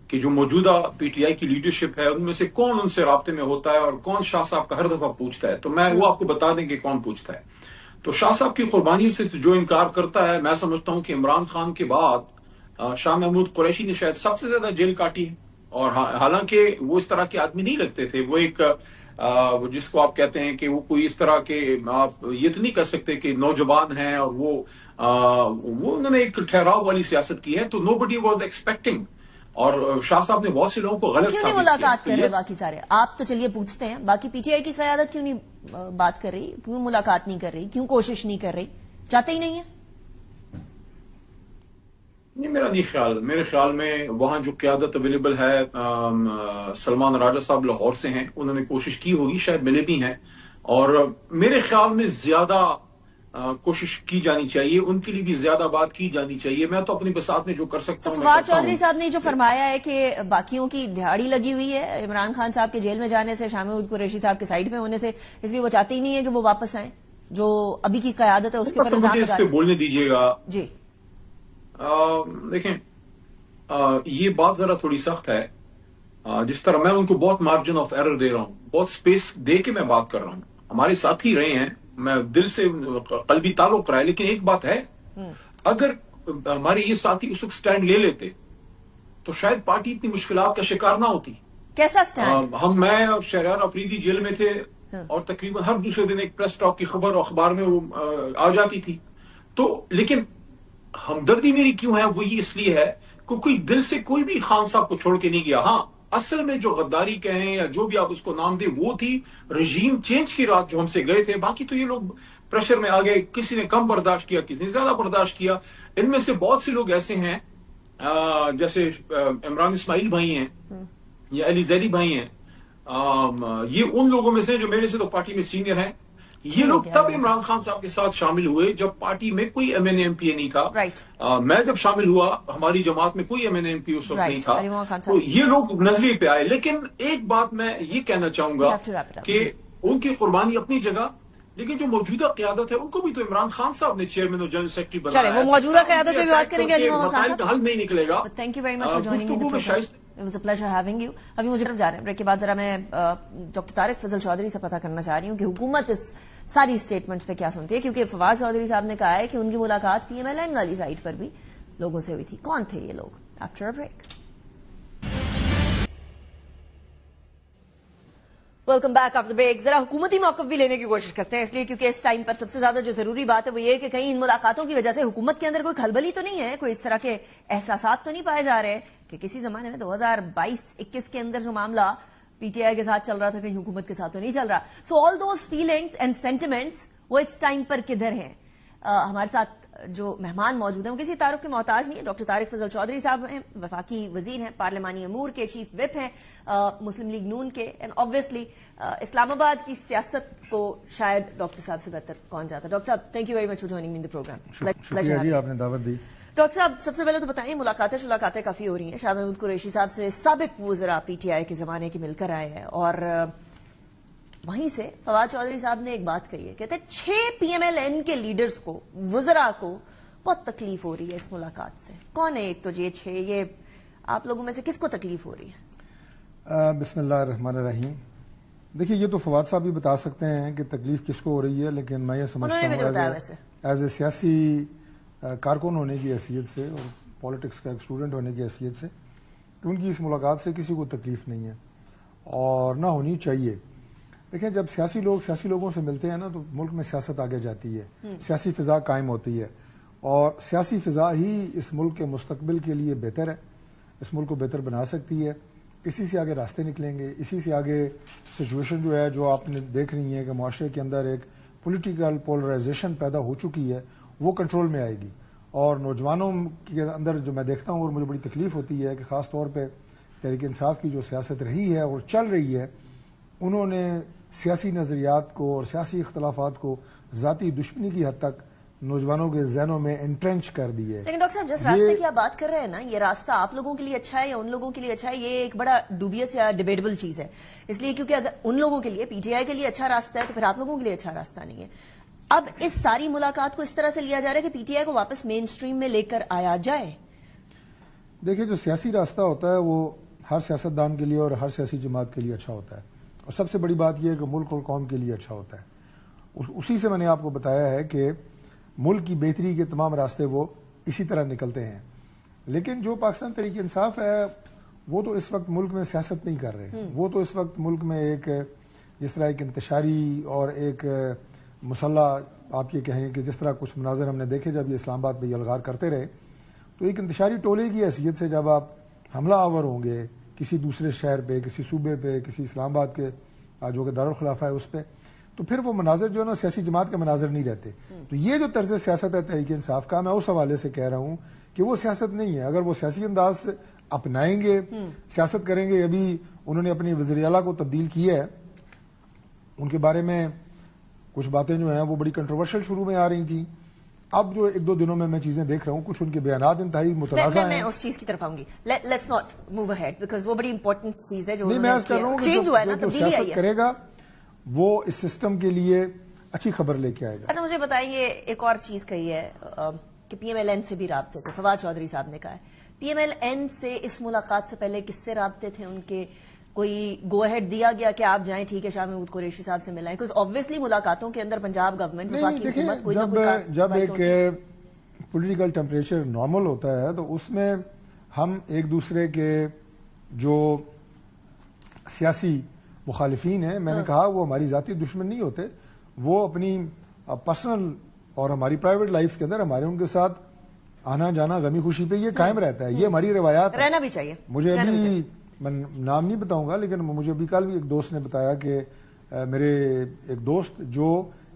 C: کہ جو موجودہ پی ٹی آئی کی لیڈرشپ ہے ان میں سے کون ان سے رابطے میں ہوتا ہے اور کون شاہ صاحب کا ہر دفعہ پوچھتا ہے. تو میں وہ آپ کو بتا دیں کہ کون پوچھتا ہے. تو شاہ صاحب کی قربانیوں سے جو انکار کرتا ہے، میں سمجھتا ہوں کہ عمران خان کے بعد شاہ محمود قریشی نے شاید سب سے زیادہ جیل کاٹی ہے. اور حالانکہ وہ اس طرح کے آدمی نہیں لگتے تھے، وہ ایک جس کو آپ کہتے ہیں کہ وہ کوئی اس طرح کے، آپ یہ تو نہیں کہہ سکتے کہ نوجوان ہیں، اور وہ انہوں نے ایک ٹھہراؤ والی سیاست کی ہے. تو نو بڈی واز ایکسپیکٹنگ، اور شاہ صاحب نے بہت سے لوگوں کو غلط
B: کیوں نہیں ملاقات کر رہے باقی سارے؟ آپ تو چلیے پوچھتے ہیں، باقی پی ٹی آئی کی قیادت کیوں نہیں بات کر رہی، کیوں ملاقات نہیں کر رہی، کیوں کوشش نہیں کر رہی، چاہتے ہی نہیں ہے؟
C: نہیں، میرا نہیں خیال. میرے خیال میں وہاں جو قیادت اویلیبل ہے، سلمان راجہ صاحب لاہور سے ہیں، انہوں نے کوشش کی ہوگی، شاید ملے بھی ہیں، اور میرے خیال میں زیادہ کوشش کی جانی چاہیے، ان کے لیے بھی زیادہ بات کی جانی چاہیے. میں تو اپنی بساط میں جو کر سکتا ہوں.
B: فواد چودھری صاحب نے جو فرمایا ہے کہ باقیوں کی دہاڑی لگی ہوئی ہے عمران خان صاحب کے جیل میں جانے سے، شاہ محمود قریشی صاحب کے سائڈ پہ ہونے سے، اس لیے وہ چاہتے ہی نہیں ہے کہ وہ واپس آئیں. جو ابھی کی قیادت ہے اس کے اوپر الزام
C: اس پہ بولنے دیجیے گا.
B: جی
C: دیکھیں، یہ بات ذرا تھوڑی سخت ہے. جس طرح میں ان کو بہت مارجن آف ایرر دے رہا ہوں، بہت سپیس دے کے میں بات کر رہا ہوں. ہمارے ساتھی رہے ہیں، میں دل سے قلبی تعلق رہا ہے. لیکن ایک بات ہے، اگر ہمارے یہ ساتھی اس وقت سٹینڈ لے لیتے تو شاید پارٹی اتنی مشکلات کا شکار نہ ہوتی.
B: کیسا سٹینڈ؟
C: میں اور شہریار افریدی جیل میں تھے، اور تقریباً ہر دوسرے دن ایک پریس ٹاک کی خبر اخبار میں وہ آ جاتی تھی. تو لیکن ہمدردی میری کیوں ہے، وہ یہ اس لیے ہے کوئی دل سے کوئی بھی خان صاحب کو چھوڑ کے نہیں گیا. ہاں اصل میں جو غداری کہیں یا جو بھی آپ اس کو نام دیں وہ تھی رجیم چینج کی رات جو ہم سے گئے تھے. باقی تو یہ لوگ پریشر میں آ گئے, کسی نے کم برداشت کیا, کسی نے زیادہ برداشت کیا. ان میں سے بہت سے لوگ ایسے ہیں جیسے عمران اسماعیل بھائی ہیں یا علی زیدی بھائی ہیں, یہ ان لوگوں میں سے جو میرے سے تو پارٹی میں سینئر ہیں. یہ لوگ تب عمران خان صاحب کے ساتھ شامل ہوئے جب پارٹی میں کوئی M N A M P A نہیں تھا. میں جب شامل ہوا ہماری جماعت میں کوئی M N A M P اس وقت نہیں تھا, تو یہ لوگ نظریے پہ آئے. لیکن ایک بات میں یہ کہنا چاہوں گا کہ ان کی قربانی اپنی جگہ, لیکن جو موجودہ قیادت ہے ان کو بھی تو عمران خان صاحب نے چیئرمین اور جنرل سیکرٹری بنایا ہے.
B: وہ موجودہ قیادت پہ بات کریں گے,
C: مسائل کا حل نہیں نکلے گا.
B: Thank you very much for joining me. It was a pleasure having you. ابھی مجھے جا رہے ہیں بریک کے بعد. ذرا میں ڈاکٹر طارق فضل چودھری سے پتہ کرنا چاہ رہی ہوں کہ حکومت اس ساری اسٹیٹمنٹس پہ کیا سنتی ہے, کیونکہ فواد چودھری صاحب نے کہا ہے کہ ان کی ملاقات پی ایم ایل این والی سائٹ پر بھی لوگوں سے ہوئی تھی. کون تھے یہ لوگ؟ After a break. Welcome back after break. ذرا حکومتی موقف بھی لینے کی کوشش کرتے ہیں, اس لیے کیونکہ اس ٹائم پر سب سے زیادہ جو ضروری بات ہے وہ یہ کہ کہیں ان ملاقاتوں کی وجہ سے حکومت کے اندر کوئی کھلبلی تو نہیں ہے, کوئی اس طرح کے احساسات تو نہیں پائے جا رہے کہ کسی زمانے میں 2022-21 کے اندر جو معاملہ پی ٹی آئی کے ساتھ چل رہا تھا کہیں حکومت کے ساتھ تو نہیں چل رہا. So all those feelings and sentiments وہ اس ٹائم پر کدھر ہیں؟ ہمارے ساتھ جو مہمان موجود ہیں وہ کسی تعارف کے محتاج نہیں ہے. ڈاکٹر طارق فضل چودھری صاحب ہیں, وفاقی وزیر ہیں, پارلیمانی امور کے چیف وپ ہیں, مسلم لیگ نون کے, اینڈ آبویسلی اسلام آباد کی سیاست کو شاید ڈاکٹر صاحب سے بہتر کون جاتا. ڈاکٹر صاحب thank you very much for joining me in the programme.
D: شکریہ جی, آپ نے دعوت دی.
B: ڈاکٹر صاحب سب سے پہلے تو بتائیے, ملاقاتیں کافی ہو رہی ہیں. شاہ محمود قریشی صاحب سے سابق وزراء پی ٹی آئی کے زمانے کے مل کر آئے ہیں, اور وہیں سے فواد چودھری صاحب نے ایک بات کہی ہے, کہتے ہیں 6 پی ایم ایل این کے لیڈرز کو, وزراء کو بہت تکلیف ہو رہی ہے اس ملاقات سے. کون ہے ایک تو یہ 6, یہ آپ لوگوں میں سے کس کو تکلیف ہو رہی ہے؟
D: بسم اللہ الرحمن الرحیم. دیکھیے یہ تو فواد صاحب بھی بتا سکتے ہیں کہ تکلیف کس کو ہو رہی ہے, لیکن میں یہ سمجھتا ہوں ایز اے سیاسی کارکن ہونے کی حیثیت سے اور پالیٹکس کا ایک اسٹوڈنٹ ہونے کی حیثیت سے کہ ان کی اس ملاقات سے کسی کو تکلیف نہیں ہے اور نہ ہونی چاہیے. دیکھیں جب سیاسی لوگ سیاسی لوگوں سے ملتے ہیں نا تو ملک میں سیاست آگے جاتی ہے, سیاسی فضا قائم ہوتی ہے, اور سیاسی فضا ہی اس ملک کے مستقبل کے لیے بہتر ہے, اس ملک کو بہتر بنا سکتی ہے. اسی سے آگے راستے نکلیں گے, اسی سے آگے سچویشن جو ہے جو آپ نے دیکھ رہی ہیں کہ معاشرے کے اندر ایک پولیٹیکل پولرائزیشن پیدا ہو چکی ہے وہ کنٹرول میں آئے گی. اور نوجوانوں کے اندر جو میں دیکھتا ہوں اور مجھے بڑی تکلیف ہوتی ہے کہ خاص طور پہ تحریک انصاف کی جو سیاست رہی ہے اور چل رہی ہے, انہوں نے سیاسی نظریات کو اور سیاسی اختلافات کو ذاتی دشمنی کی حد تک نوجوانوں کے ذہنوں میں انٹرنچ کر دی ہے.
B: لیکن ڈاکٹر صاحب جس راستے کی آپ بات کر رہے ہیں نا, یہ راستہ آپ لوگوں کے لیے اچھا ہے یا ان لوگوں کے لیے اچھا ہے, یہ ایک بڑا ڈوبیس یا ڈیبیٹیبل چیز ہے. اس لیے کیونکہ اگر ان لوگوں کے لیے پی ٹی آئی کے لیے اچھا راستہ ہے تو پھر آپ لوگوں کے لیے اچھا راستہ نہیں ہے. اب اس ساری ملاقات کو اس طرح سے لیا جا رہا ہے کہ پی ٹی آئی کو واپس مین اسٹریم میں لے کر آیا جائے.
D: دیکھیے جو سیاسی راستہ ہوتا ہے وہ ہر سیاستدان کے لیے اور ہر سیاسی جماعت کے لیے اچھا ہوتا ہے, اور سب سے بڑی بات یہ ہے کہ ملک اور قوم کے لیے اچھا ہوتا ہے. اسی سے میں نے آپ کو بتایا ہے کہ ملک کی بہتری کے تمام راستے وہ اسی طرح نکلتے ہیں. لیکن جو پاکستان تحریک انصاف ہے وہ تو اس وقت ملک میں سیاست نہیں کر رہے, وہ تو اس وقت ملک میں ایک جس طرح ایک انتشاری اور ایک مسلح آپ یہ کہیں کہ جس طرح کچھ مناظر ہم نے دیکھے جب یہ اسلام آباد پہ یہ الغار کرتے رہے, تو ایک انتشاری ٹولے کی حیثیت سے جب آپ حملہ آور ہوں گے کسی دوسرے شہر پہ, کسی صوبے پہ, کسی اسلام آباد کے جو کہ دارالخلافہ ہے اس پہ, تو پھر وہ مناظر جو ہے نا سیاسی جماعت کے مناظر نہیں رہتے. تو یہ جو طرز سیاست ہے تحریک انصاف کا, میں اس حوالے سے کہہ رہا ہوں کہ وہ سیاست نہیں ہے. اگر وہ سیاسی انداز اپنائیں گے, سیاست کریں گے, ابھی انہوں نے اپنی وزیر اعلیٰ کو تبدیل کیا ہے, ان کے بارے میں کچھ باتیں جو ہیں وہ بڑی کنٹروورشل شروع میں آ رہی تھیں. اب جو 1-2 دنوں میں چیزیں دیکھ رہا ہوں, کچھ ان کے بیانات انتہائی متنازع ہیں.
B: میں اس چیز کی طرف آؤں گی, let's not move ahead because وہ بڑی امپورٹنٹ چیز ہے جو
D: میں عرض کر رہا ہوں
B: چینج ہوا ہے نا, تبدیلی آئی
D: سیاست
B: ہے,
D: کرے گا وہ اس سسٹم کے لیے اچھی خبر لے کے آئے گا.
B: اچھا مجھے بتائیے, ایک اور چیز کہی ہے کہ پی ایم ایل این سے بھی رابطے تھے. فواد چودھری صاحب نے کہا ہے پی ایم ایل این سے اس ملاقات سے پہلے کس سے رابطے تھے ان کے, کوئی گو ہیڈ دیا گیا کہ آپ جائیں, ٹھیک ہے شاہ محمود قریشی صاحب سے ملائیں, کیونکہ آبویسلی ملاقاتوں کے اندر پنجاب گورنمنٹ وفاقی حکومت کوئی نہ کوئی
D: جب ایک پولیٹیکل ٹیمپریچر نارمل ہوتا ہے تو اس میں ہم ایک دوسرے کے جو سیاسی مخالفین ہیں, میں نے کہا وہ ہماری ذاتی دشمن نہیں ہوتے, وہ اپنی پرسنل اور ہماری پرائیویٹ لائف کے اندر ہمارے ان کے ساتھ آنا جانا غمی خوشی پہ یہ قائم رہتا ہے، یہ ہماری روایات ہے،
B: رہنا بھی چاہیے.
D: مجھے ابھی میں نام نہیں بتاؤں گا لیکن مجھے ابھی کل بھی ایک دوست نے بتایا کہ میرے ایک دوست جو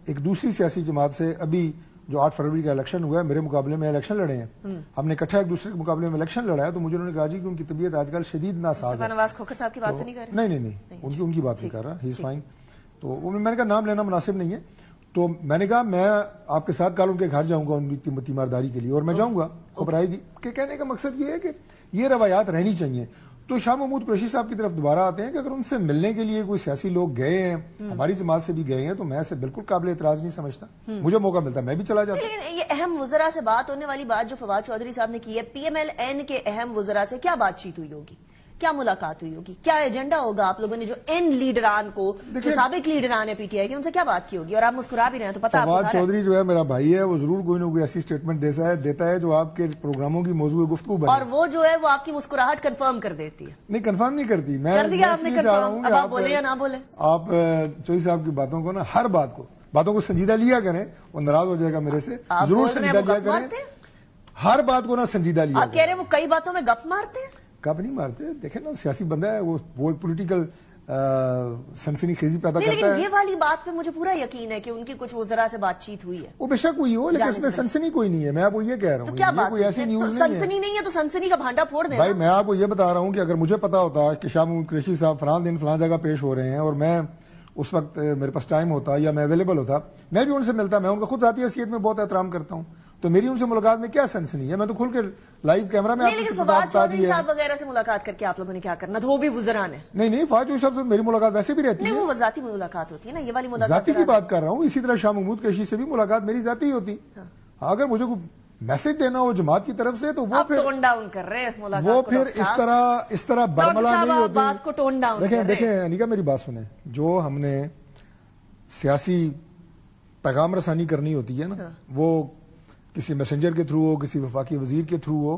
D: ایک دوسری سیاسی جماعت سے ابھی جو 8 فروری کا الیکشن ہوا ہے میرے مقابلے میں الیکشن لڑے ہیں، ہم نے اکٹھا ایک دوسرے کے مقابلے میں الیکشن لڑا ہے، تو مجھے انہوں نے کہا جی کہ ان کی طبیعت آج کل شدید ناساز ہے.
B: نواز کھوکھر صاحب کی بات تو نہیں کر رہے؟
D: نہیں ان کی بات نہیں کر رہا، ہی از فائن. تو میں نے کہا نام لینا مناسب نہیں ہے، تو میں نے کہا میں آپ کے ساتھ کل ان کے گھر جاؤں گا ان کی تیمارداری کے لیے، اور میں جاؤں گا خبرائی دی کہ کہنے کا مقصد یہ ہے کہ یہ روایات رہنی چاہیے. تو شاہ محمود قریشی صاحب کی طرف دوبارہ آتے ہیں کہ اگر ان سے ملنے کے لیے کوئی سیاسی لوگ گئے ہیں، ہماری جماعت سے بھی گئے ہیں، تو میں اسے بالکل قابل اعتراض نہیں سمجھتا، مجھے موقع ملتا میں بھی چلا جاتا.
B: لیکن یہ اہم وزراء سے بات ہونے والی بات جو فواد چودھری صاحب نے کی ہے، پی ایم ایل این کے اہم وزراء سے کیا بات چیت ہوئی ہوگی، کیا ملاقات ہوئی ہوگی، کیا ایجنڈا ہوگا آپ لوگوں نے جو ان لیڈران کو جو سابق لیڈران ہے پی ٹی آئی کے ان سے کیا بات کی ہوگی؟ اور آپ مسکرا بھی رہے ہیں تو پتا
D: فواد چودھری جو ہے میرا بھائی ہے، وہ ضرور کوئی نہ کوئی ایسی اسٹیٹمنٹ دیتا ہے جو آپ کے پروگراموں کی موضوع گفتگو بنے،
B: اور وہ جو ہے وہ آپ کی مسکراہٹ کنفرم کر دیتی ہے.
D: نہیں کنفرم نہیں کرتی. میں
B: کر دیا آپ نے کنفرم، اب آپ بولے یا نہ بولے.
D: آپ چودھری صاحب کی باتوں کو نا ہر باتوں کو سنجیدہ لیا کریں، وہ ناراض ہو جائے گا میرے سے، ضرور سنجیدہ لیا کریں، ہر بات کو نا سنجیدہ لیا.
B: آپ کہہ رہے ہیں وہ کئی باتوں میں گپ مارتے ہیں؟
D: کب نہیں مارتے، دیکھیں نا سیاسی بندہ ہے وہ ایک پولیٹیکل سنسنی خیزی پیدا کرتا ہے.
B: لیکن یہ والی بات پہ مجھے پورا یقین ہے کہ ان کی کچھ وزراء سے بات چیت ہوئی ہے.
D: وہ بے شک ہوئی ہو لیکن اس میں سنسنی کوئی نہیں ہے، میں آپ کو یہ کہہ رہا ہوں.
B: تو کیا بات
D: کوئی ایسی نیوز
B: سنسنی نہیں ہے تو سنسنی کا بھانڈا پھوڑ دیں.
D: بھائی میں آپ کو یہ بتا رہا ہوں کہ اگر مجھے پتا ہوتا کہ شاہ محمود قریشی صاحب فلان دن فلان جگہ پیش ہو رہے ہیں اور میں اس وقت میرے پاس ٹائم ہوتا یا میں اویلیبل ہوتا، میں بھی ان سے ملتا. میں ان کا خود ذاتی حیثیت میں بہت احترام کرتا ہوں، تو میری ان سے ملاقات میں کیا سنسنی ہے؟ میں تو کھل کے لائیو کیمرہ میں.
B: لیکن فواد چودھری صاحب وغیرہ سے ملاقات کر کے آپ لوگوں نے کیا کرنا تھا؟ وہ بھی وزراء ہیں.
D: نہیں فواد چودھری صاحب سے میری ملاقات ویسے بھی رہتی ہے.
B: نہیں وہ ذاتی ملاقات ہوتی ہے نا، یہ والی ملاقات
D: ذاتی کی بات کر رہا ہوں. اسی طرح شاہ محمود قریشی سے بھی ملاقات میری ذاتی ہی ہوتی. اگر مجھے کوئی میسج دینا ہو جماعت کی طرف سے تو وہ پھر
B: ٹون ڈاؤن کر رہے ہیں اس ملاقات
D: وہ پھر اس طرح برملا نہیں ہوتی.
B: بات کو ٹون ڈاؤن
D: دیکھیں انیکا میری بات سنیں، جو ہم نے سیاسی پیغام رسانی کرنی ہوتی ہے نا، وہ کسی میسنجر کے تھرو ہو، کسی وفاقی وزیر کے تھرو ہو،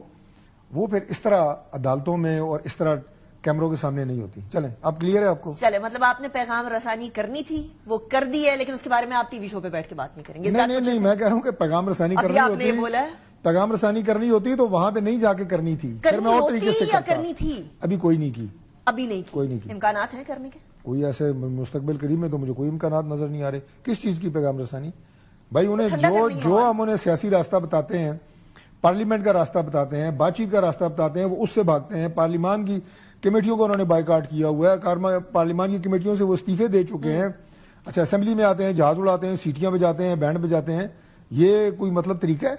D: وہ پھر اس طرح عدالتوں میں اور اس طرح کیمروں کے سامنے نہیں ہوتی. چلیں اب کلیئر ہے آپ کو؟
B: چلے مطلب آپ نے پیغام رسانی کرنی تھی، وہ کر دی ہے، لیکن اس کے بارے میں آپ ٹی وی شو پہ بیٹھ کے بات نہیں کریں گے.
D: نہیں میں کہہ رہا ہوں کہ پیغام رسانی کرنی ہوتی ہے، پیغام رسانی کرنی ہوتی تو وہاں پہ نہیں جا کے کرنی تھی.
B: کرنی ہوتی یا کرنی تھی؟
D: ابھی کوئی نہیں کی.
B: ابھی نہیں کی؟ کوئی نہیں کی. امکانات ہیں کرنے کے؟ کوئی
D: ایسے مستقبل قریب میں تو مجھے کوئی امکانات نظر نہیں آ رہے. کس چیز کی پیغام رسانی؟ بھائی انہیں جو ہم انہیں سیاسی راستہ بتاتے ہیں، پارلیمنٹ کا راستہ بتاتے ہیں، بات چیت کا راستہ بتاتے ہیں، وہ اس سے بھاگتے ہیں. پارلیمان کی کمیٹیوں کو انہوں نے بائیکاٹ کیا ہوا ہے، پارلیمان کی کمیٹیوں سے وہ استعفے دے چکے ہیں. اچھا اسمبلی میں آتے ہیں، جہاز اڑاتے ہیں، سیٹیاں بجاتے ہیں، بینڈ بجاتے ہیں. یہ کوئی مطلب طریقہ ہے؟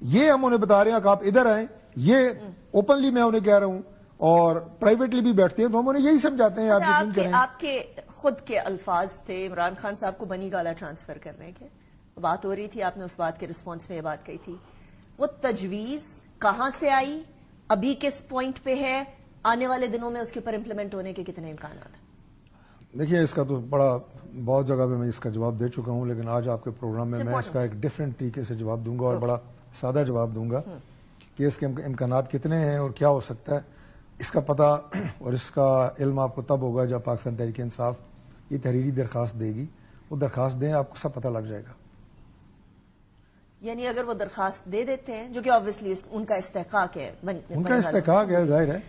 D: یہ ہم انہیں بتا رہے ہیں کہ آپ ادھر آئیں. یہ اوپنلی میں انہیں کہہ رہا ہوں اور پرائیویٹلی بھی بیٹھتے ہیں تو ہم انہیں یہی سمجھاتے ہیں.
B: آپ کے خود کے الفاظ تھے عمران خان صاحب کو بنی گالا ٹرانسفر کرنے کے، بات ہو رہی تھی، آپ نے اس بات کے رسپانس میں یہ بات کہی تھی. وہ تجویز کہاں سے آئی، ابھی کس پوائنٹ پہ ہے، آنے والے دنوں میں اس کے اوپر امپلیمنٹ ہونے کے کتنے امکانات ہیں؟
D: دیکھیے اس کا تو بہت جگہ پہ میں اس کا جواب دے چکا ہوں، لیکن آج آپ کے پروگرام میں اس کا ایک ڈفرینٹ طریقے سے جواب دوں گا اور بڑا سادہ جواب دوں گا کہ اس کے امکانات کتنے ہیں اور کیا ہو سکتا ہے. اس کا پتہ اور اس کا علم آپ کو تب ہوگا جب پاکستان تحریک انصاف یہ تحریری درخواست دے گی. وہ درخواست دیں، آپ کو سب پتہ لگ جائے گا.
B: یعنی اگر وہ درخواست دے دیتے ہیں، جو کہ آبویسلی ان کا استحقاق ہے،
D: ان کا استحقاق ہے، ظاہر ہے،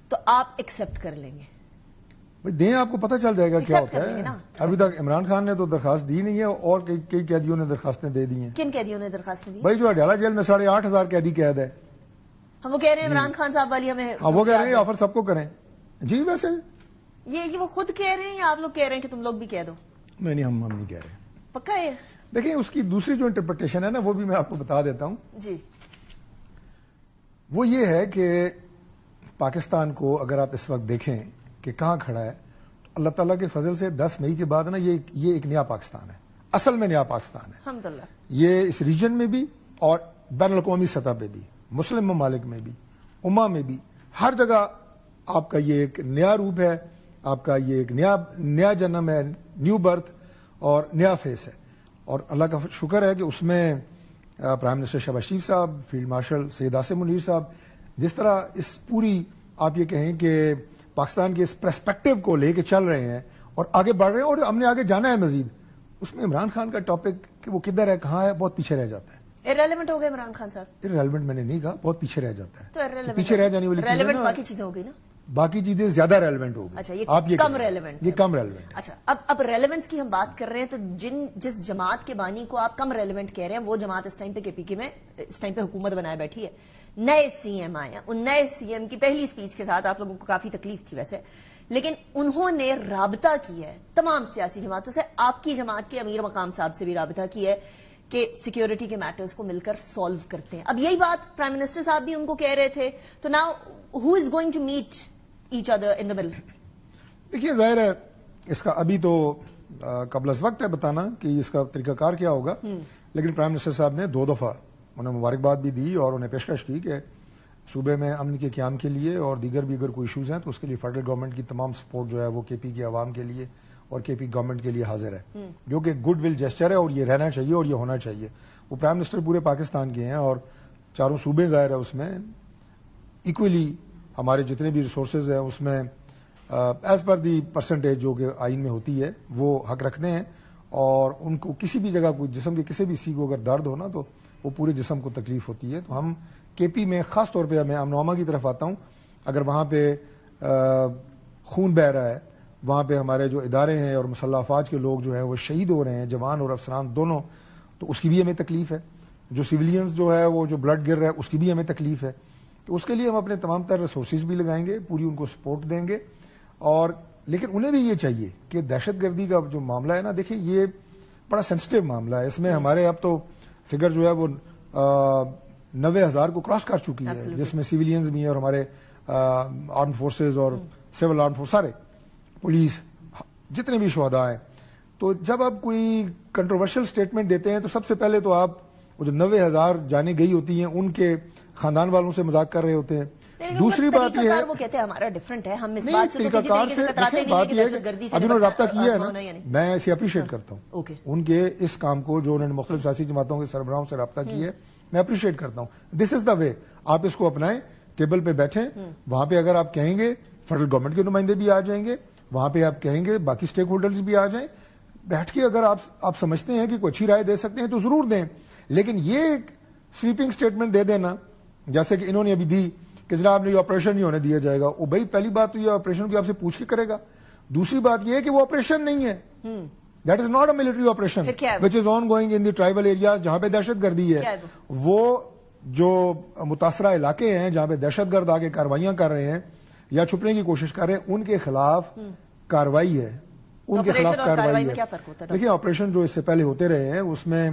B: تو آپ ایکسپٹ کر لیں گے؟
D: بھائی دیں، آپ کو پتہ چل جائے گا کیا ہوتا ہے. ابھی تک عمران خان نے تو درخواست دی نہیں ہے اور کئی قیدیوں نے درخواستیں دے دی ہیں.
B: کن قیدیوں نے درخواستیں دی؟
D: بھائی جو اڈیالہ جیل میں 8,500 قیدی قید ہے.
B: ہم وہ کہہ رہے ہیں عمران خان صاحب والی ہمیں
D: وہ کہہ رہے ہیں آفر سب کو کریں. جی ویسے
B: یہ وہ خود کہہ رہے ہیں یا آپ لوگ کہہ رہے ہیں کہ تم لوگ بھی کہہ دو؟
D: نہیں ہم نہیں کہہ رہے.
B: پکا ہے؟
D: دیکھیں اس کی دوسری جو انٹرپریٹیشن ہے نا، وہ بھی میں آپ کو بتا دیتا ہوں.
B: جی
D: وہ یہ ہے کہ پاکستان کو اگر آپ اس وقت دیکھیں کہ کہاں کھڑا ہے، اللہ تعالیٰ کے فضل سے 10 مئی کے بعد نا یہ ایک نیا پاکستان ہے، اصل میں نیا پاکستان ہے
B: الحمدللہ. یہ
D: اس ریجن میں بھی اور بین الاقوامی سطح پہ بھی، مسلم ممالک میں بھی، امہ میں بھی، ہر جگہ آپ کا یہ ایک نیا روپ ہے، آپ کا یہ ایک نیا جنم ہے، نیو برتھ اور نیا فیس ہے. اور اللہ کا شکر ہے کہ اس میں پرائم منسٹر شہباز شریف صاحب، فیلڈ مارشل سید آصم منیر صاحب جس طرح اس پوری آپ یہ کہیں کہ پاکستان کے اس پرسپیکٹو کو لے کے چل رہے ہیں اور آگے بڑھ رہے ہیں اور ہم نے آگے جانا ہے مزید. اس میں عمران خان کا ٹاپک کہ وہ کدھر ہے، کہاں ہے، بہت پیچھے رہ جاتا ہے.
B: irrelevant ہو گئے عمران خان صاحب؟
D: irrelevant میں نے نہیں کہا, بہت پیچھے رہ جاتا ہے.
B: تو irrelevant
D: پیچھے رہ جانے والی
B: relevant باقی چیزیں ہو گئی نا,
D: باقی چیزیں زیادہ ریلیونٹ ہوگی.
B: اچھا یہ
D: آپ
B: کم ریلیونٹ,
D: یہ کم ریلیونٹ.
B: اچھا اب ریلیونس کی ہم بات کر رہے ہیں, تو جس جماعت کے بانی کو آپ کم ریلیونٹ کہہ رہے ہیں, وہ جماعت اس ٹائم پہ کے پی کے میں اس ٹائم پہ حکومت بنائے بیٹھی ہے. نئے سی ایم آئے ہیں, ان نئے سی ایم کی پہلی اسپیچ کے ساتھ آپ لوگوں کو کافی تکلیف تھی ویسے, لیکن انہوں نے رابطہ کیا ہے تمام سیاسی جماعتوں سے, آپ کی جماعت کے امیر مقام صاحب سے بھی رابطہ کیا ہے کہ سیکیورٹی کے میٹرز کو مل کر سالو کرتے ہیں. اب یہی بات پرائم منسٹر صاحب بھی ان کو کہہ رہے تھے, تو now who is going to meet each other in the middle?
D: دیکھیے ظاہر ہے اس کا ابھی تو قبل از وقت ہے بتانا کہ اس کا طریقہ کار کیا ہوگا, لیکن پرائم منسٹر صاحب نے 2 دفعہ انہیں مبارکباد بھی دی اور انہیں پیشکش کی کہ صوبے میں امن کے قیام کے لیے اور دیگر بھی اگر کوئی ایشوز ہیں تو اس کے لیے فیڈرل گورنمنٹ کی تمام سپورٹ جو ہے وہ کے پی کی عوام کے لیے اور کے پی گورنمنٹ کے لیے حاضر ہے, جو کہ گڈ ول جیسچر ہے اور یہ رہنا چاہیے اور یہ ہونا چاہیے. وہ پرائم منسٹر پورے پاکستان کے ہیں اور چاروں صوبے ظاہر ہے اس میں ایکولی ہمارے جتنے بھی ریسورسز ہیں اس میں ایز پر دی پرسنٹیج جو کہ آئین میں ہوتی ہے وہ حق رکھتے ہیں, اور ان کو کسی بھی جگہ کوئی جسم کے کسی بھی حصے کو اگر درد ہونا تو وہ پورے جسم کو تکلیف ہوتی ہے. تو ہم کے پی میں خاص طور پہ میں امن و امان کی طرف آتا ہوں, اگر وہاں پہ خون بہ رہا ہے, وہاں پہ ہمارے جو ادارے ہیں اور مسلح افواج کے لوگ جو ہیں وہ شہید ہو رہے ہیں, جوان اور افسران دونوں, تو اس کی بھی ہمیں تکلیف ہے. جو سویلینز جو ہے وہ جو بلڈ گر رہا ہے اس کی بھی ہمیں تکلیف ہے. تو اس کے لیے ہم اپنے تمام تر ریسورسز بھی لگائیں گے, پوری ان کو سپورٹ دیں گے. اور لیکن انہیں بھی یہ چاہیے کہ دہشت گردی کا جو معاملہ ہے نا, دیکھیں یہ بڑا سینسٹیو معاملہ ہے, اس میں ہمارے اب تو فگر جو ہے وہ 90,000 کو کراس کر چکی ہے, جس میں سویلینز بھی ہیں اور ہمارے آرم فورسز اور سول آرم فورس سارے, پولیس, جتنے بھی شہداء ہیں. تو جب آپ کوئی کنٹروورشل سٹیٹمنٹ دیتے ہیں تو سب سے پہلے تو آپ وہ جو 90,000 جانیں گئی ہوتی ہیں ان کے خاندان والوں سے مذاق کر رہے ہوتے ہیں. دوسری بات یہ ہے
B: وہ کہتے ہیں ہمارا ڈفرنٹ ہے, ہم اس بات سے تو کسی طریقے سے کتراتے نہیں ہیں کہ دہشت گردی سے
D: ابھی انہوں نے رابطہ کیا ہے نا, میں اسے اپریشیٹ کرتا ہوں ان کے اس کام کو جو انہوں نے مختلف سیاسی جماعتوں کے سربراہوں سے رابطہ کیا ہے, میں اپریشیٹ کرتا ہوں. دس از دا وے, آپ اس کو اپنائیں, ٹیبل پہ بیٹھیں, وہاں پہ اگر آپ کہیں گے فیڈرل گورنمنٹ کے نمائندے بھی آ جائیں گے, وہاں پہ آپ کہیں گے باقی اسٹیک ہولڈرز بھی آ جائیں, بیٹھ کے اگر آپ سمجھتے ہیں کہ کوئی اچھی رائے دے سکتے ہیں تو ضرور دیں. لیکن یہ ایک سویپنگ سٹیٹمنٹ دے دینا جیسے کہ انہوں نے ابھی دی کہ جناب نے یہ آپریشن نہیں ہونے دیا جائے گا, وہ بھائی پہلی بات تو یہ آپریشن کی آپ سے پوچھ کے کرے گا. دوسری بات یہ ہے کہ وہ آپریشن نہیں ہے, that is not a military operation which is on going in the tribal areas جہاں پہ دہشت گردی ہے. وہ جو متاثرہ علاقے ہیں جہاں پہ دہشت گرد آگے کاروائیاں کر رہے ہیں یا چھپنے کی کوشش کر رہے ہیں, ان کے خلاف کاروائی ہے, ان کے خلاف کاروائی ہے. دیکھیں آپریشن جو اس سے پہلے ہوتے رہے ہیں اس میں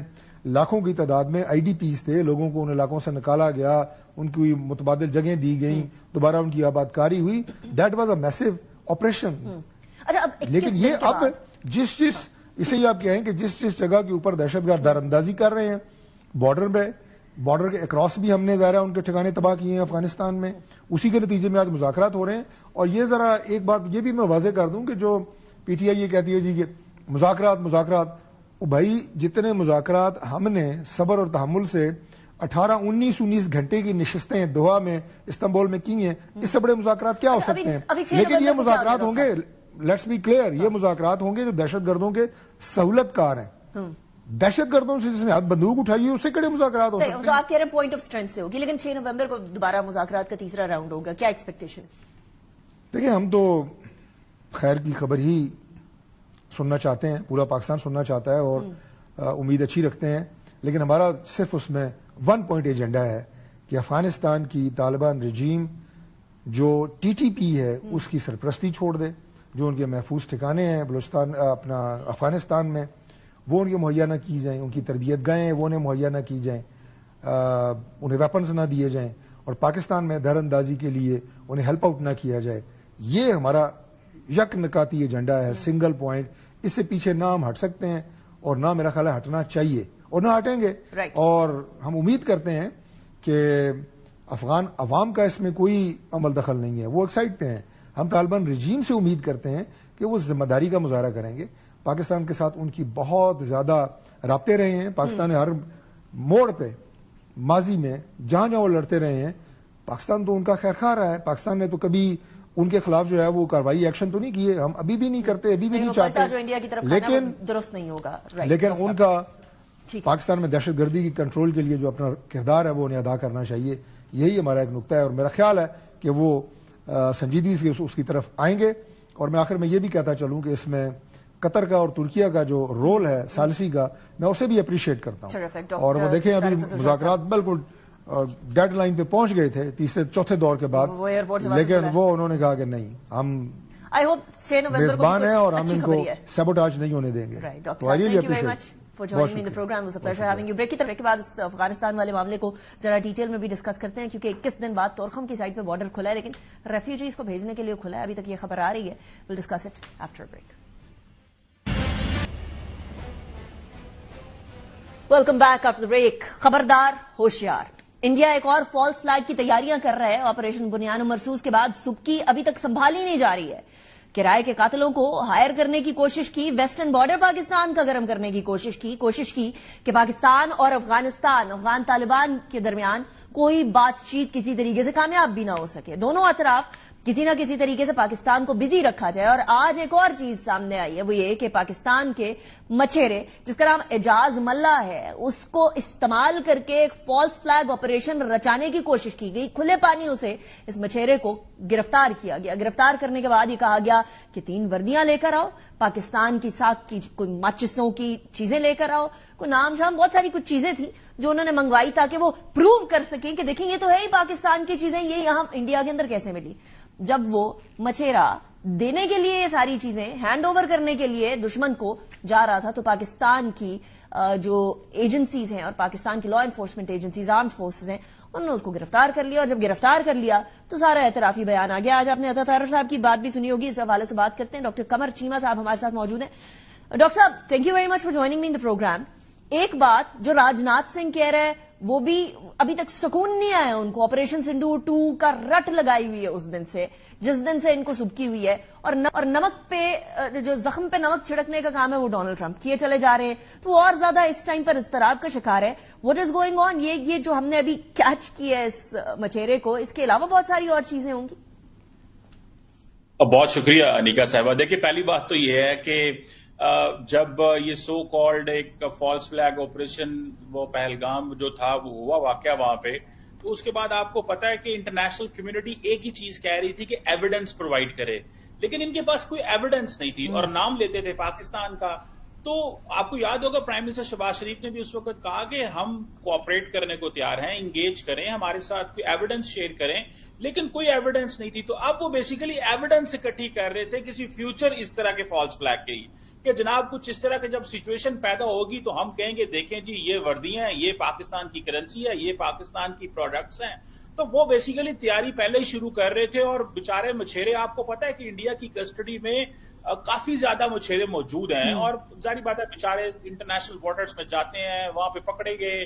D: لاکھوں کی تعداد میں آئی ڈی پیز تھے, لوگوں کو ان علاقوں سے نکالا گیا, ان کی متبادل جگہیں دی گئیں, دوبارہ ان کی آباد کاری ہوئی. That was a massive operation. لیکن یہ اب جس اسے یہ آپ کہیں کہ جس جگہ کے اوپر دہشت گرد دار اندازی کر رہے ہیں, بارڈر کے اکراس بھی ہم نے ظاہر ان کے ٹھکانے تباہ کیے ہیں افغانستان میں, اسی کے نتیجے میں آج مذاکرات ہو رہے ہیں. اور یہ ذرا ایک بات یہ بھی میں واضح کر دوں کہ جو پی ٹی آئی یہ کہتی ہے جی کہ مذاکرات, بھائی جتنے مذاکرات ہم نے صبر اور تحمل سے 18-19 گھنٹے کی نشستیں دوحہ میں استنبول میں کی ہیں, اس سے بڑے مذاکرات کیا ہو سکتے ہیں. لیکن یہ مذاکرات ہوں گے, لیٹس بی کلیئر, یہ مذاکرات ہوں گے جو دہشت گردوں کے سہولت کار ہیں. دہشت گردوں سے جس نے ہاتھ بندوق اٹھائی ہے اس سے کڑے مذاکرات ہو سکتے ہیں.
B: آپ کہہ رہے ہیں پوائنٹ آف اسٹرینتھ سے ہوگی, لیکن 6 نومبر کو دوبارہ مذاکرات کا تیسرا راؤنڈ ہوگا, کیا ایکسپیکٹیشن؟
D: دیکھیں ہم تو خیر کی خبر ہی سننا چاہتے ہیں, پورا پاکستان سننا چاہتا ہے اور امید اچھی رکھتے ہیں, لیکن ہمارا صرف اس میں 1 پوائنٹ ایجنڈا ہے کہ افغانستان کی طالبان رجیم جو ٹی ٹی پی ہے اس کی سرپرستی چھوڑ دے, جو ان کے محفوظ ٹھکانے ہیں بلوچستان اپنا افغانستان میں وہ ان کے مہیا نہ کی جائیں, ان کی تربیت گاہیں ہیں وہ انہیں مہیا نہ کی جائیں, انہیں ویپنز نہ دیے جائیں, اور پاکستان میں در اندازی کے لیے انہیں ہیلپ آؤٹ نہ کیا جائے. یہ ہمارا یک نکاتی ایجنڈا ہے, سنگل پوائنٹ. اس سے پیچھے نہ ہم ہٹ سکتے ہیں اور نہ میرا خیال ہے ہٹنا چاہیے, اور نہ ہٹیں گے. اور ہم امید کرتے ہیں کہ افغان عوام کا اس میں کوئی عمل دخل نہیں ہے, وہ ایک سائڈ پہ ہیں. ہم طالبان رجیم سے امید کرتے ہیں کہ وہ ذمہ داری کا مظاہرہ کریں گے. پاکستان کے ساتھ ان کی بہت زیادہ رابطے رہے ہیں, پاکستان نے ہر موڑ پہ ماضی میں جہاں وہ لڑتے رہے ہیں, پاکستان تو ان کا خیر خواہ رہا ہے. پاکستان نے تو کبھی ان کے خلاف جو ہے وہ کاروائی ایکشن تو نہیں کیے, ہم ابھی بھی نہیں کرتے, ابھی بھی نہیں چاہتے,
B: جو انڈیا کی طرف
D: لیکن
B: درست نہیں ہوگا.
D: لیکن ان کا پاکستان میں دہشت گردی کی کنٹرول کے لیے جو اپنا کردار ہے وہ انہیں ادا کرنا چاہیے. یہی ہمارا ایک نقطہ ہے اور میرا خیال ہے کہ وہ سنجیدگی سے اس کی طرف آئیں گے. اور میں آخر میں یہ بھی کہتا چلوں کہ اس میں قطر کا اور ترکیہ کا جو رول ہے ثالثی کا، میں اسے بھی اپریشیٹ کرتا ہوں. اور وہ دیکھیں ابھی مذاکرات بالکل ڈیڈ لائن پہ پہنچ گئے تھے تیسرے چوتھے دور کے بعد، لیکن وہ انہوں نے کہا کہ نہیں، ہم میزبان ہیں اور ہم ان کو سیبوٹاج نہیں ہونے دیں گے. تو I really appreciate
B: for joining me in the program. It was a pleasure having you. Break کے بعد افغانستان والے معاملے کو ذرا ڈیٹیل میں بھی ڈسکس کرتے ہیں، کیونکہ 21 دن بعد تورخم کی سائڈ پہ بارڈر کھلا ہے، لیکن ریفیوجیز کو بھیجنے کے لیے کھلا ہے. ابھی تک یہ خبر آ رہی ہے. we'll discuss it after a break. Welcome back after the break. خبردار، ہوشیار. انڈیا ایک اور فالس فلیگ کی تیاریاں کر رہا ہے. آپریشن بنیان مرصوص کے بعد سبکی ابھی تک سنبھالی نہیں جا رہی ہے. کرائے کے قاتلوں کو ہائر کرنے کی کوشش کی، ویسٹرن بارڈر پاکستان کا گرم کرنے کی کوشش کی کہ پاکستان اور افغان طالبان کے درمیان کوئی بات چیت کسی طریقے سے کامیاب بھی نہ ہو سکے. دونوں اطراف کسی نہ کسی طریقے سے پاکستان کو بزی رکھا جائے. اور آج ایک اور چیز سامنے آئی ہے، وہ یہ کہ پاکستان کے مچھیرے جس کا نام اعجاز ملا ہے، اس کو استعمال کر کے ایک فالس فلیگ آپریشن رچانے کی کوشش کی گئی. کھلے پانیوں سے اس مچھیرے کو گرفتار کیا گیا. گرفتار کرنے کے بعد یہ کہا گیا کہ 3 وردیاں لے کر آؤ، پاکستان کی ساکھ کی کوئی ماچسوں کی چیزیں لے کر آؤ، کوئی نام شام بہت ساری کچھ چیزیں تھیں جو انہوں نے منگوائی تاکہ وہ پروو کر سکیں کہ دیکھیں یہ تو ہے ہی پاکستان کی چیزیں، یہ یہاں انڈیا کے اندر کیسے ملی. جب وہ مچھیرا دینے کے لیے یہ ساری چیزیں ہینڈ اوور کرنے کے لیے دشمن کو جا رہا تھا، تو پاکستان کی جو ایجنسیز ہیں اور پاکستان کی law enforcement agencies, armed forces ہیں، انہوں نے اس کو گرفتار کر لیا. اور جب گرفتار کر لیا تو سارا اعترافی بیان آ گیا. آج آپ نے عطا طاہر صاحب کی بات بھی سنی ہوگی، اس حوالے سے بات کرتے ہیں. ڈاکٹر قمر چیمہ صاحب ہمارے ساتھ موجود ہیں. ڈاکٹر صاحب، thank you very much for joining me in the programme. ایک بات جو راجناتھ سنگھ کہہ رہے ہیں، وہ بھی ابھی تک سکون نہیں آیا ان کو. آپریشن سندور 2 کا رٹ لگائی ہوئی ہے اس دن سے، جس دن سے ان کو سبکی ہوئی ہے. اور نمک پہ جو زخم پہ نمک چھڑکنے کا کام ہے وہ ڈونلڈ ٹرمپ کیے چلے جا رہے ہیں، تو اور زیادہ اس ٹائم پر اضطراب کا شکار ہے. What is going on? یہ جو ہم نے ابھی کیچ کیا ہے اس مچھیرے کو، اس کے علاوہ بہت ساری اور چیزیں ہوں گی.
E: بہت شکریہ انیکا صاحبہ. دیکھیے، پہلی بات تو یہ ہے کہ جب یہ سو کالڈ ایک فالس فلیگ آپریشن وہ پہلگام جو تھا وہ ہوا واقعہ وہاں پہ، تو اس کے بعد آپ کو پتا ہے کہ انٹرنیشنل کمیونٹی ایک ہی چیز کہہ رہی تھی کہ ایویڈنس پرووائڈ کرے، لیکن ان کے پاس کوئی ایویڈنس نہیں تھی اور نام لیتے تھے پاکستان کا. تو آپ کو یاد ہوگا پرائم منسٹر شہباز شریف نے بھی اس وقت کہا کہ ہم کوآپریٹ کرنے کو تیار ہیں، انگیج کریں، ہمارے ساتھ کوئی ایویڈنس شیئر کریں، لیکن کوئی ایویڈنس نہیں تھی. تو اب وہ بیسیکلی ایویڈنس اکٹھی کر رہے تھے کسی فیوچر اس طرح کے فالس فلیگ کے، کہ جناب کچھ اس طرح کے جب سچویشن پیدا ہوگی تو ہم کہیں گے دیکھیں جی یہ وردیاں ہیں، یہ پاکستان کی کرنسی ہے، یہ پاکستان کی پروڈکٹس ہیں. تو وہ بیسیکلی تیاری پہلے ہی شروع کر رہے تھے. اور بیچارے مچھیرے، آپ کو پتا ہے کہ انڈیا کی کسٹڈی میں کافی زیادہ مچھیرے موجود ہیں، اور ظاہری بات ہے بیچارے انٹرنیشنل بارڈرز میں جاتے ہیں، وہاں پہ پکڑے گئے.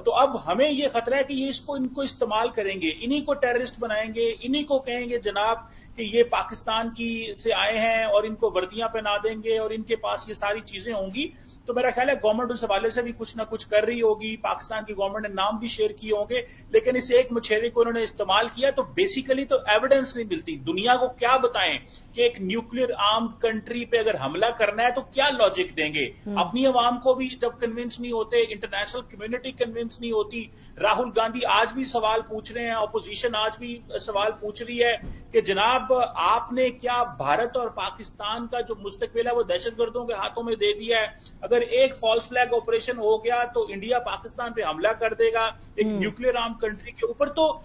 E: تو اب ہمیں یہ خطرہ ہے کہ یہ ان کو استعمال کریں گے، انہی کو ٹیررسٹ بنائیں گے، انہی کو کہیں گے جناب کہ یہ پاکستان کی سے آئے ہیں، اور ان کو وردیاں پہنا دیں گے اور ان کے پاس یہ ساری چیزیں ہوں گی. تو میرا خیال ہے گورنمنٹ اس حوالے سے بھی کچھ نہ کچھ کر رہی ہوگی. پاکستان کی گورنمنٹ نے نام بھی شیئر کیے ہوں گے، لیکن اس ایک مچھیرے کو انہوں نے استعمال کیا. تو بیسیکلی تو ایویڈنس نہیں ملتی. دنیا کو کیا بتائیں کہ ایک نیوکلیر آرم کنٹری پہ اگر حملہ کرنا ہے تو کیا لاجک دیں گے؟ اپنی عوام کو بھی جب کنونس نہیں ہوتے، انٹرنیشنل کمیونٹی کنونس نہیں ہوتی. راہل گاندھی آج بھی سوال پوچھ رہے ہیں، اپوزیشن آج بھی سوال پوچھ رہی ہے کہ جناب آپ نے کیا بھارت اور پاکستان کا جو مستقبل ہے وہ دہشت گردوں کے ہاتھوں میں دے دیا ہے؟ اگر ایک فالس فلیگ آپریشن ہو گیا تو انڈیا پاکستان پہ حملہ کر دے گا ایک نیوکلیر آرم کنٹری کے اوپر. تو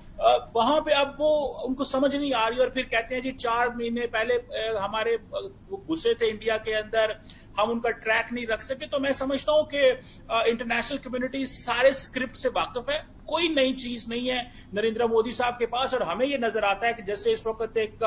E: وہاں پہ اب وہ ان کو سمجھ نہیں آ رہی، اور پھر کہتے ہیں جی 4 مہینے پہلے ہمارے گھسے تھے انڈیا کے اندر، ہم ان کا ٹریک نہیں رکھ سکے. تو میں سمجھتا ہوں کہ انٹرنیشنل کمیونٹی سارے اسکرپٹ سے واقف ہے، کوئی نئی چیز نہیں ہے نریندر مودی صاحب کے پاس. اور ہمیں یہ نظر آتا ہے کہ جیسے اس وقت ایک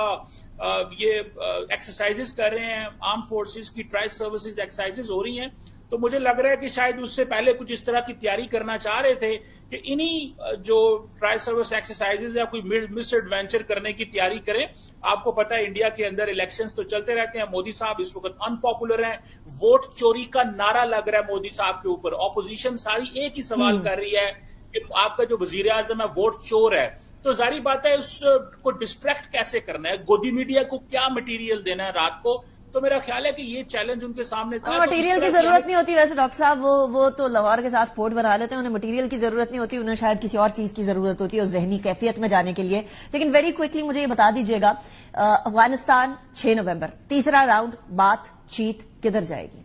E: یہ ایکسرسائزز کر رہے ہیں آرم فورسز کی، ٹرائی سروسز ایکسرسائزز ہو رہی ہیں، تو مجھے لگ رہا ہے کہ شاید اس سے پہلے کچھ اس طرح کی تیاری کرنا چاہ رہے تھے کہ انہی جو ٹرائی سروس ایکسرسائزز یا کوئی مس ایڈوینچر کرنے کی تیاری کریں. آپ کو پتا ہے انڈیا کے اندر الیکشنز تو چلتے رہتے ہیں، مودی صاحب اس وقت ان پاپولر ہیں، ووٹ چوری کا نعرہ لگ رہا ہے مودی صاحب کے اوپر. اپوزیشن ساری ایک ہی سوال کر رہی ہے کہ آپ کا جو وزیر اعظم ہے ووٹ چور ہے. تو ظاہری بات ہے اس کو ڈسٹریکٹ کیسے کرنا ہے، گودی میڈیا کو کیا مٹیریل دینا ہے رات کو. تو میرا خیال ہے کہ یہ چیلنج ان کے سامنے تھا.
B: مٹیریل کی ضرورت نہیں ہوتی ویسے ڈاکٹر صاحب, وہ تو لاہور کے ساتھ فورٹ بنا لیتے ہیں, انہیں مٹیریل کی ضرورت نہیں ہوتی, انہیں شاید کسی اور چیز کی ضرورت ہوتی ہے اور ذہنی کیفیت میں جانے کے لیے. لیکن ویری کوئکلی مجھے یہ بتا دیجیے گا, افغانستان 6 نومبر تیسرا راؤنڈ بات چیت کدھر جائے گی؟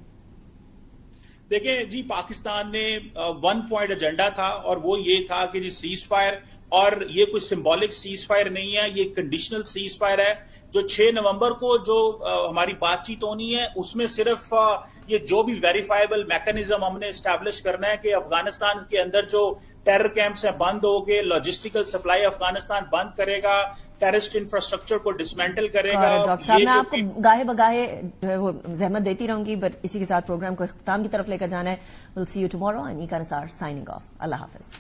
E: دیکھیں جی, پاکستان نے 1 پوائنٹ ایجنڈا تھا اور وہ یہ تھا کہ جی سیز فائر, اور یہ کوئی سمبولک سیز فائر نہیں ہے, یہ کنڈیشنل سیز فائر ہے. جو 6 نومبر کو جو ہماری بات چیت ہونی ہے اس میں صرف یہ جو بھی ویریفائبل میکانزم ہم نے اسٹیبلش کرنا ہے کہ افغانستان کے اندر جو ٹیرر کیمپس ہیں بند ہو گئے, لاجسٹیکل سپلائی افغانستان بند کرے گا, ٹیررسٹ انفراسٹرکچر کو ڈسمینٹل کرے گا.
B: ڈاکٹر صاحب میں آپ کو گاہے بگاہے جو ہے وہ زحمت دیتی رہوں گی, بٹ اسی کے ساتھ پروگرام کو اختتام کی طرف لے کر جانا ہے. Will see you tomorrow. Anika Nisar signing off. اللہ حافظ.